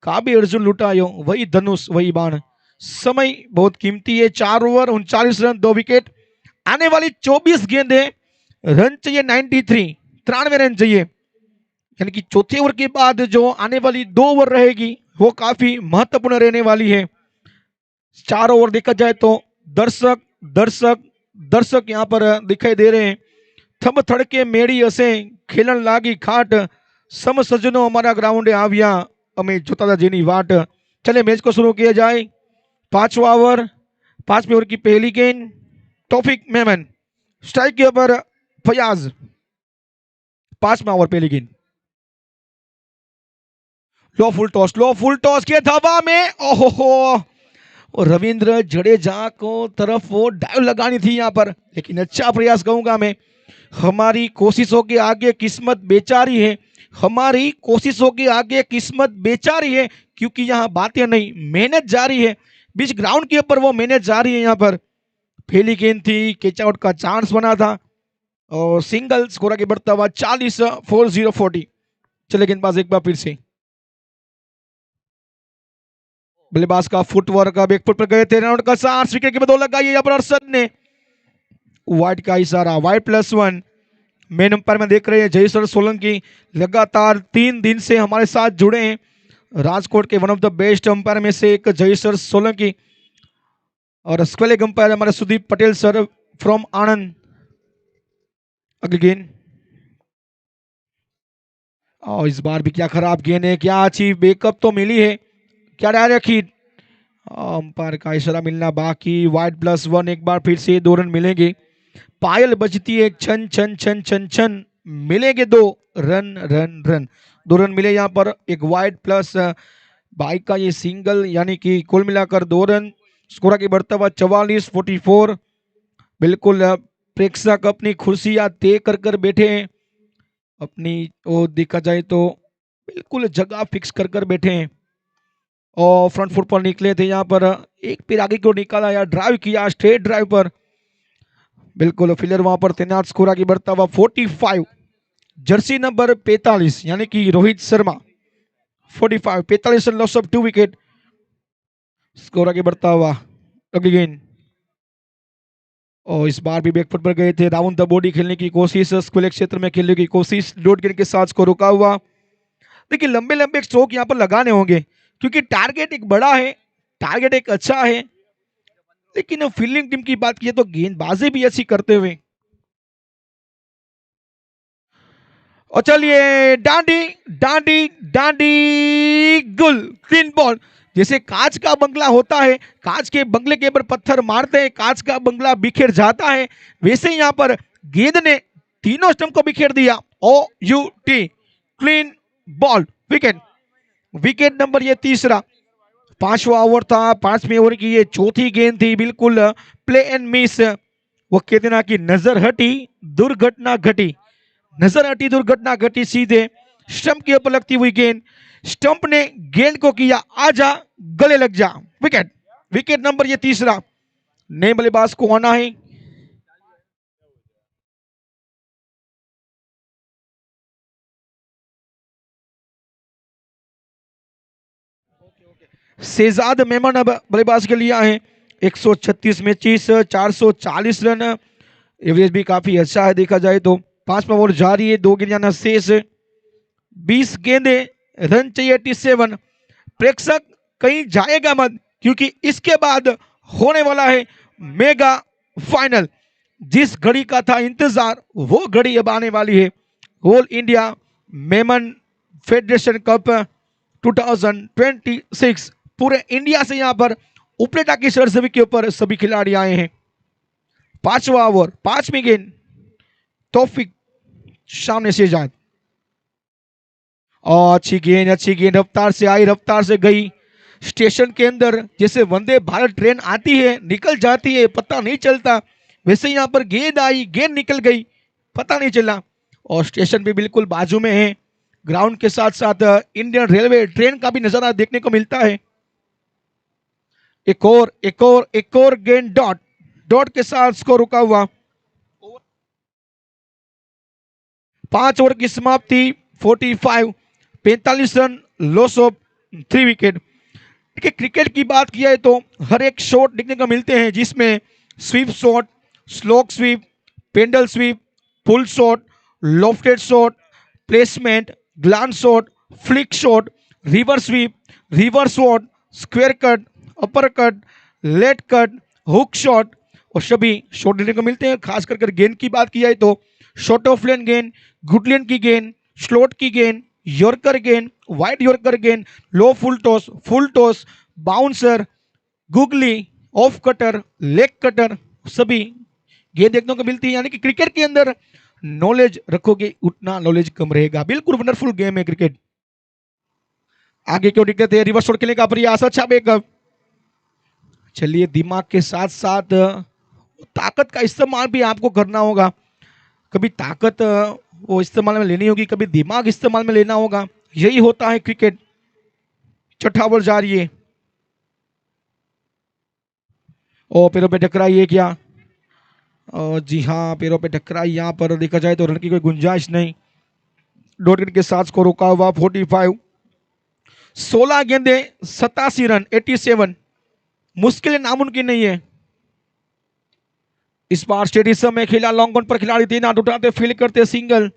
काबे अर्जुन लुटायो, वही धनुष वही बाण। समय बहुत कीमती है। 4 ओवर 39 रन, 2 विकेट। आने वाली 24 गेंदें, रन चाहिए 93 रन चाहिए। यानी कि चौथे ओवर के बाद जो आने वाली 2 ओवर रहेगी वो काफी महत्वपूर्ण रहने वाली है। 4 ओवर देखा जाए तो दर्शक दर्शक दर्शक यहाँ पर दिखाई दे रहे हैं। थम थड़के मेड़ी हसे, खेलन लागी खाट, सम सजनो हमारा ग्राउंड आविया, अमे जोता था जेनी वाट। चले मैच को शुरू किया जाए। 5वां ओवर, 5वें ओवर की पहली गेंद, तौफीक मेमन। स्ट्राइक के ऊपर फयाज। 5वां ओवर पहली गेंद, लो फुल टॉस के हवा में, ओहो, और रविंद्र जडेजा को तरफ वो डाइव लगानी थी यहाँ पर, लेकिन अच्छा प्रयास कहूंगा मैं। हमारी कोशिशों के आगे किस्मत बेचारी है, हमारी कोशिशों के आगे किस्मत बेचारी है, क्योंकि यहाँ बातें नहीं, मेहनत जारी है। बीच ग्राउंड के ऊपर वो मेहनत जारी है। यहाँ पर पहली गेंद थी, कैच आउट का चांस बना था, और सिंगल, स्कोर आगे बढ़ता हुआ 40 चले गेंदबाज एक बार फिर से। बल्लेबाज का फुटवर्क, बैकफुट पर गए थे, रन आउट का चांस, विकेट के 2 लगाई यहाँ पर अरशद ने। वाइड का इशारा, वाइड +1। मेन अंपायर में देख रहे हैं जयसर सोलंकी, लगातार 3 दिन से हमारे साथ जुड़े हैं। राजकोट के one of the best umpire में से एक जय सर सोलंकी और स्क्वेलिक अंपायर हमारे सुदीप पटेल सर फ्रॉम आनंद। अगली गेंद और इस बार भी क्या खराब गेंद है, क्या अच्छी बैकअप तो मिली है, क्या डायरेक्ट हिट। अंपायर का इशारा मिलना बाकी। वाइड +1 एक बार फिर से 2 रन मिलेंगे। पायल बजती है छन छन छन छन छन, मिलेंगे 2 रन रन रन। 2 रन मिले यहाँ पर, एक वाइड प्लस बाइक का ये सिंगल, यानी कि कुल मिलाकर 2 रन। स्कोर आगे बढ़ता हुआ 44-44। बिल्कुल प्रेक्षक अपनी खुशियां तय कर कर बैठे हैं, अपनी वो देखा जाए तो बिल्कुल जगह फिक्स कर कर बैठे हैं और फ्रंट फुट पर निकले थे। यहाँ पर एक पैर आगे को निकाला या ड्राइव किया स्ट्रेट ड्राइव पर, बिल्कुल फील्डर वहां पर तैनात। स्कोर आगे बढ़ता हुआ 45। जर्सी नंबर 45 यानी कि Rohit Sharma 45, 45 run, loss of 2 wicket. Score आगे बढ़ता हुआ। अगली गेंद और इस बार भी बैकफुट पर गए थे, राउंड द बॉडी खेलने की कोशिश, स्क्वेयर क्षेत्र में खेलने की कोशिश, डॉट गेंद के साथ को रुका हुआ। देखिए लंबे लंबे स्ट्रोक यहाँ पर लगाने होंगे क्योंकि टारगेट एक बड़ा है, टारगेट एक अच्छा है, लेकिन फील्डिंग टीम की बात की तो गेंदबाजी भी अच्छी करते हुए। और चलिए डांडी डांडी डांडी गुल, क्लीन बॉल। जैसे कांच का बंगला होता है, कांच के बंगले के ऊपर पत्थर मारते हैं, कांच का बंगला बिखेर जाता है, वैसे ही यहां पर गेंद ने तीनों स्टंप को बिखेर दिया। OUT, clean ball, wicket. Wicket number ये तीसरा। 5वां ओवर था, 5वें ओवर की ये चौथी गेंद थी, बिल्कुल प्ले एंड मिस। वो कहते ना कि नजर हटी दुर्घटना घटी, नजर हटी दुर्घटना घटी। सीधे स्टंप के ऊपर लगती हुई गेंद, स्टंप ने गेंद को किया आजा गले लग जा, विकेट। विकेट नंबर ये तीसरा। नए बल्लेबाज को आना है। शेजाद मेमन अब बल्लेबाज के लिए आए। 136 मैचेस, 440 रन, एवरेज भी काफी अच्छा है देखा जाए तो। 5वां ओवर जारी है, 2 गेंद शेष, 20 गेंदे, रन चाहिए 87। प्रेक्षक कहीं जाएगा मत क्योंकि इसके बाद होने वाला है मेगा फाइनल। जिस घड़ी का था इंतजार वो घड़ी अब आने वाली है। All India Memon federation cup 2026। पूरे इंडिया से यहां पर उपलेटा की सरजमी के ऊपर सभी खिलाड़ी आए हैं। 5वां ओवर, 5वीं गेंद, तौफिक सामने से जाए और अच्छी गेंद रफ्तार से आई, रफ्तार से गई। स्टेशन के अंदर जैसे वंदे भारत ट्रेन आती है निकल जाती है पता नहीं चलता, वैसे यहां पर गेंद आई, गेंद निकल गई, पता नहीं चला। और स्टेशन भी बिल्कुल बाजू में है, ग्राउंड के साथ साथ इंडियन रेलवे ट्रेन का भी नजारा देखने को मिलता है। एक और गेंद, डॉट के साथ स्कोर रुका हुआ। 5 ओवर की समाप्ति, 45 run, loss of 3 wicket. Cricket की बात किया है तो हर एक शॉट देखने को मिलते हैं जिसमें sweep shot, slog sweep, paddle sweep, pull shot, lofted shot, placement, glance shot, flick shot, reverse sweep, reverse shot, square cut, upper cut, late cut, hook shot और सभी शॉट देखने को मिलते हैं। खास कर गेंद की बात की जाए तो शॉर्ट ऑफ लेन गेंद, गुड लेन की गेंद, स्लोट की गेंद, यॉर्कर गेंद, वाइड यॉर्कर गेंद, low full toss, bouncer, googly, off cutter, leg cutter, सभी गेंद देखने को मिलती है। यानी कि क्रिकेट के अंदर नॉलेज रखोगे उतना नॉलेज कम रहेगा। बिल्कुल वंडरफुल गेम है क्रिकेट। आगे क्यों दिक्कत है, रिवर्स शॉट खेलने का प्रयास, अच्छा बैकअप। चलिए दिमाग के साथ साथ ताकत का इस्तेमाल भी आपको करना होगा। कभी ताकत वो इस्तेमाल में लेनी होगी, कभी दिमाग इस्तेमाल में लेना होगा, यही होता है क्रिकेट। 6ठा ओवर जारी है और पैरों पे टकराई है क्या? जी हाँ, पैरों पे टकराई। यहाँ पर देखा जाए तो रन की कोई गुंजाइश नहीं। डॉट गेंद के साथ को रोका हुआ 45। 16 गेंदे, 87 रन, 87। मुश्किल नामुमकिन नहीं है। इस बार स्टेडियम में खेला, लॉन्ग ऑन पर खिलाड़ी तीन हाथ उठाते फील्ड करते सिंगल।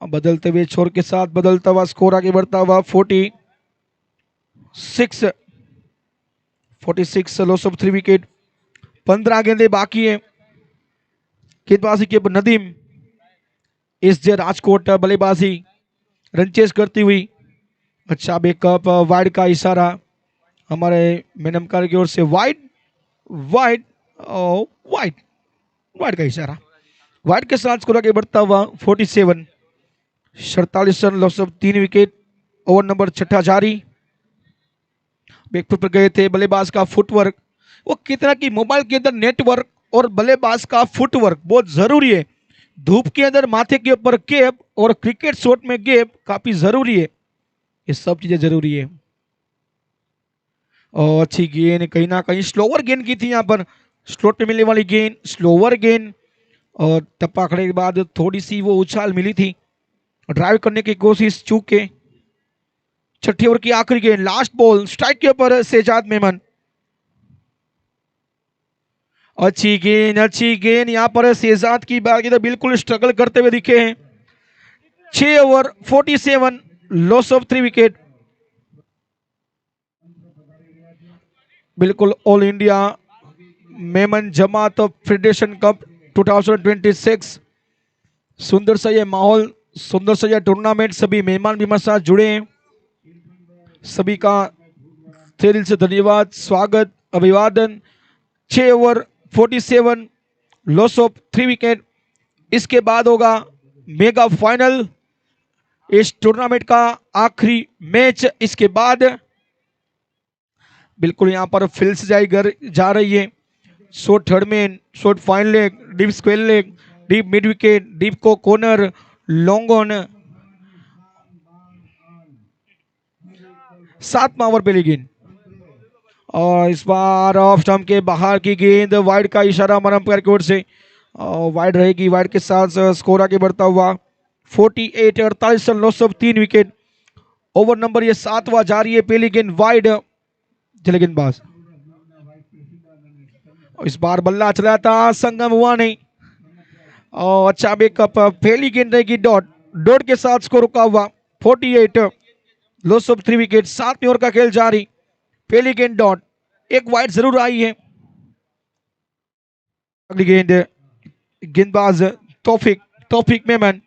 बदलते हुए छोर के साथ बदलता हुआ स्कोर आगे बढ़ता हुआ 40। 6 46 लॉस ऑफ 3 विकेट। 15 गेंदें बाकी है। गेंदबाजी के नदीम एसजे राजकोट बल्लेबाजी रन चेस करती हुई। अच्छा बैकअप, वाइड का इशारा हमारे मेन अंपायर की ओर से। वाइड वाइड वाइड वाइड का इशारा। वाइड के साथ स्कोर आगे बढ़ता हुआ 47 47 run loss of 3 wicket. Over number 6 जारी। बैकफुट पर गए थे। बल्लेबाज का फुटवर्क, वो कितना कि मोबाइल के अंदर नेटवर्क और बल्लेबाज का फुटवर्क बहुत जरूरी है। धूप के अंदर माथे के ऊपर कैप और क्रिकेट शॉट में गैप काफी जरूरी है। ये सब चीजें जरूरी है। और अच्छी गेंद कहीं ना कहीं स्लोवर गेंद की थी यहाँ पर। स्लोट पे मिलने वाली गेंद स्लोवर गेंद और टप्पा खड़े के बाद थोड़ी सी वो उछाल मिली थी। ड्राइव करने की कोशिश चूक के। छठी ओवर की आखिरी गेंद, लास्ट बॉल, स्ट्राइक के ऊपर शहजाद मेमन। अच्छी गेंद यहाँ पर शहजाद की बात की तो बिल्कुल स्ट्रगल करते हुए दिखे हैं। 6 ओवर 47 लॉस ऑफ 3 विकेट। बिल्कुल all India Memon Jamat federation cup 2026। सुंदर सा ये माहौल, सुंदर सा ये टूर्नामेंट। सभी मेहमान भी हमारे साथ जुड़े हैं। सभी का तहे दिल से धन्यवाद, स्वागत, अभिवादन। 6 ओवर 47 लॉस ऑफ 3 विकेट। इसके बाद होगा मेगा फाइनल, इस टूर्नामेंट का आखिरी मैच। इसके बाद बिल्कुल यहां पर फिल्स जा रही है। Short third man, short fine leg, deep square leg, deep mid wicket, deep को कॉर्नर, लॉन्ग ऑन। 7वां ओवर पहली गेंद और इस बार ऑफ स्टंप के बाहर की गेंद। वाइड का इशारा हमारे अंपायर की ओर से। वाइड रहेगी। वाइड के साथ स्कोर आगे बढ़ता हुआ 48 48 loss of 3 wicket. Over number ये 7वां जारी है। पहली गेंद वाइड, चले गेंदबाज। इस बार बल्ला चला था, संगम हुआ नहीं। और अच्छा बैकअप, पहली गेंद रहेगी डॉट। डॉट के साथ स्कोर रुका हुआ 48 लॉस ऑफ 3 विकेट। 7वीं ओवर का खेल जारी। पहली गेंद डॉट, एक वाइड जरूर आई है। अगली गेंद गेंदबाज तौफिक मेमन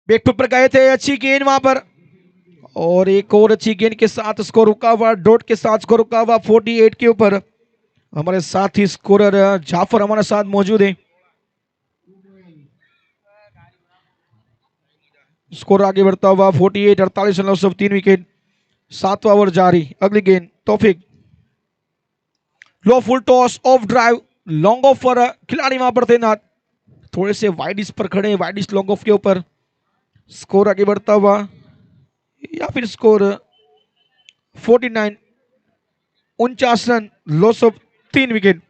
बैकफुट पर गए थे। अच्छी गेंद वहां पर और एक और अच्छी गेंद के साथ स्कोर रुका हुआ। डॉट के साथ स्कोर रुका हुआ 48 के ऊपर। हमारे साथ ही स्कोरर जाफर हमारे साथ मौजूद है। स्कोर आगे बढ़ता हुआ 48 48 लॉस ऑफ 3 विकेट। 7वां ओवर जारी। अगली गेंद Taufiq, low full toss, off drive, long off पर खिलाड़ी वहां पर तैनात। थोड़े से वाइडिस पर खड़े, वाइडिस लॉन्ग ऑफ के ऊपर। स्कोर आगे बढ़ता हुआ या फिर score 49 49 run loss of 3 wicket.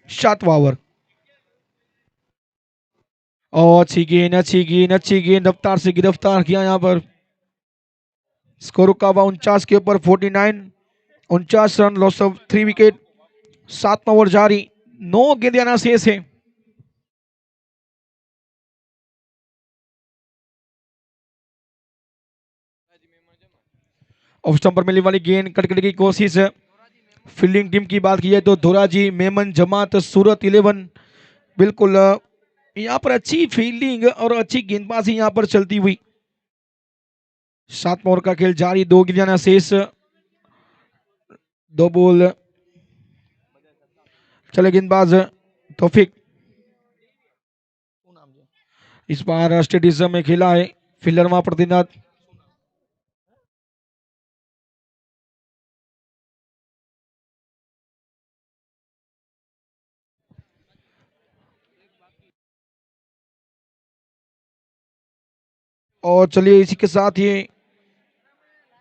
7वां ओवर। और अच्छी गेंद रफ्तार से गिरफ्तार किया यहाँ पर। स्कोर रुका हुआ 49 के ऊपर 49 49 रन लॉस ऑफ 3 विकेट। 7वां ओवर जारी। 9 गेंदें आना शेष है। ऑफ स्टंप पर मिलने वाली गेंद कटकट की कोशिश है। फील्डिंग टीम की बात की जाए तो धोराजी, मेमन जमात, सूरत 11 बिल्कुल यहाँ पर अच्छी फील्डिंग और अच्छी गेंदबाजी यहाँ पर चलती हुई। 7वां ओवर का खेल जारी। 2 गेंदें शेष, 2 बॉल। चले गेंदबाज तौफिक। इस बार स्टेडियम में खेला है। फील्डर वहां पर तैनात। और चलिए इसी के साथ ही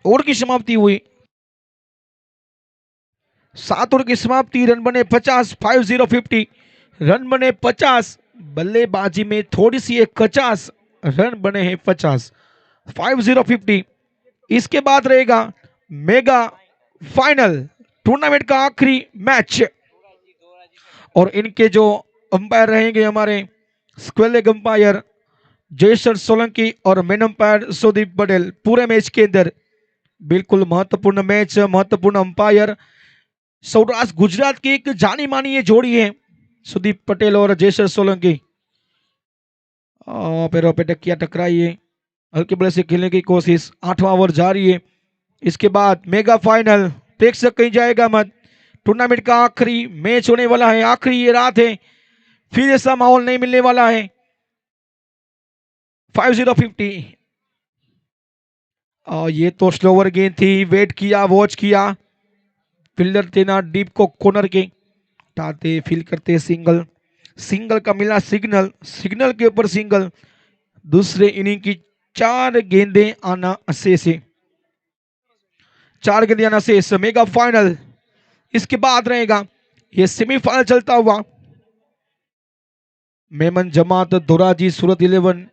ओवर की समाप्ति हुई। 7 ओवर की समाप्ति। रन बने 50 50 रन बने 50। बल्लेबाजी में थोड़ी सी एक 50 रन बने हैं 50 50। इसके बाद रहेगा मेगा फाइनल, टूर्नामेंट का आखिरी मैच। और इनके जो अंपायर रहेंगे हमारे square leg umpire Jayeshwar Solanki और मेन अंपायर सुदीप पटेल। पूरे मैच के अंदर बिल्कुल महत्वपूर्ण मैच, महत्वपूर्ण अंपायर। सौराष्ट्र गुजरात की एक जानी मानी ये जोड़ी है, सुदीप पटेल और जयसर सोलंकी। पैरों पे टकिया टकराई है, हल्के बड़े से खेलने की कोशिश। 8वां ओवर जारी है। इसके बाद मेगा फाइनल, प्रेक्षक कहीं जाएगा मत। टूर्नामेंट का आखिरी मैच होने वाला है, आखिरी ये रात है, फिर ऐसा माहौल नहीं मिलने वाला है। 50-50। ये तो स्लोवर गेंद थी, वेट किया, वॉच किया, फील्डर देना डीप को कॉर्नर के टाते फील करते सिंगल। सिंगल का मिला सिग्नल, सिग्नल के ऊपर सिंगल। दूसरे इनिंग की 4 गेंदें आना शेष है, 4 गेंदें आना शेष। मेगा फाइनल इसके बाद रहेगा, ये सेमीफाइनल चलता हुआ। मेमन जमात धोराजी सूरत 11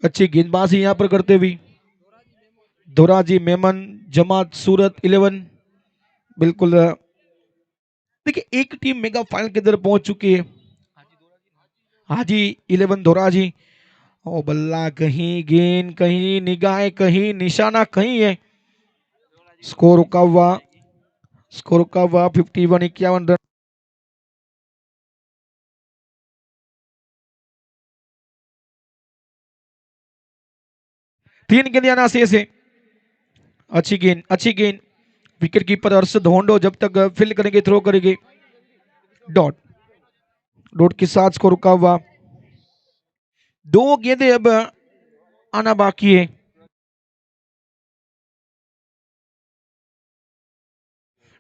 अच्छी गेंदबाजी यहां पर करते हुए। धोराजी मेमन जमात सूरत 11 बिल्कुल। देखिए एक टीम मेगा फाइनल के अंदर पहुंच चुकी है, हाजी 11 धोराजी। ओ बल्ला, कहीं गेंद, कहीं निगाह, कहीं निशाना, कहीं है। स्कोर रुका हुआ, स्कोर रुका हुआ 51-51 रन। तीन गेंदें आना शेष है। अच्छी गेंद, अच्छी गेंद। विकेट कीपर अरशद होंडो जब तक फील्ड करेंगे, थ्रो करेंगे। डॉट, डॉट के साथ स्कोर रुका हुआ। 2 गेंदें अब आना बाकी है।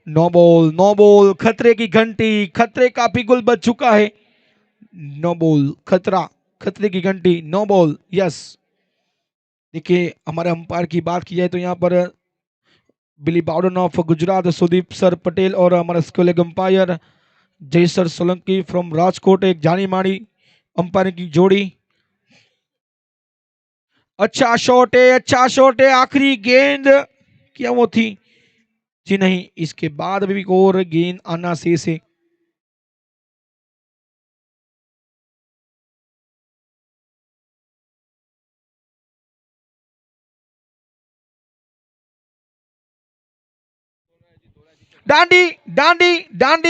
नो बॉल, नो बॉल, खतरे की घंटी, खतरे का पिगुल बज चुका है। नो बॉल, खतरा, खतरे की घंटी, नो बॉल, यस। देखिए हमारे अंपायर की बात की जाए तो यहाँ पर बिली बाउडन ऑफ गुजरात, सुदीप सर पटेल, और हमारा school umpire Jaisar Solanki from Rajkot, एक जानी मानी अंपायर की जोड़ी। अच्छा शॉट है, अच्छा शॉट है। आखिरी गेंद क्या वो थी? जी नहीं, इसके बाद भी और गेंद आना शेष है। डांडी, डांडी, डांडी।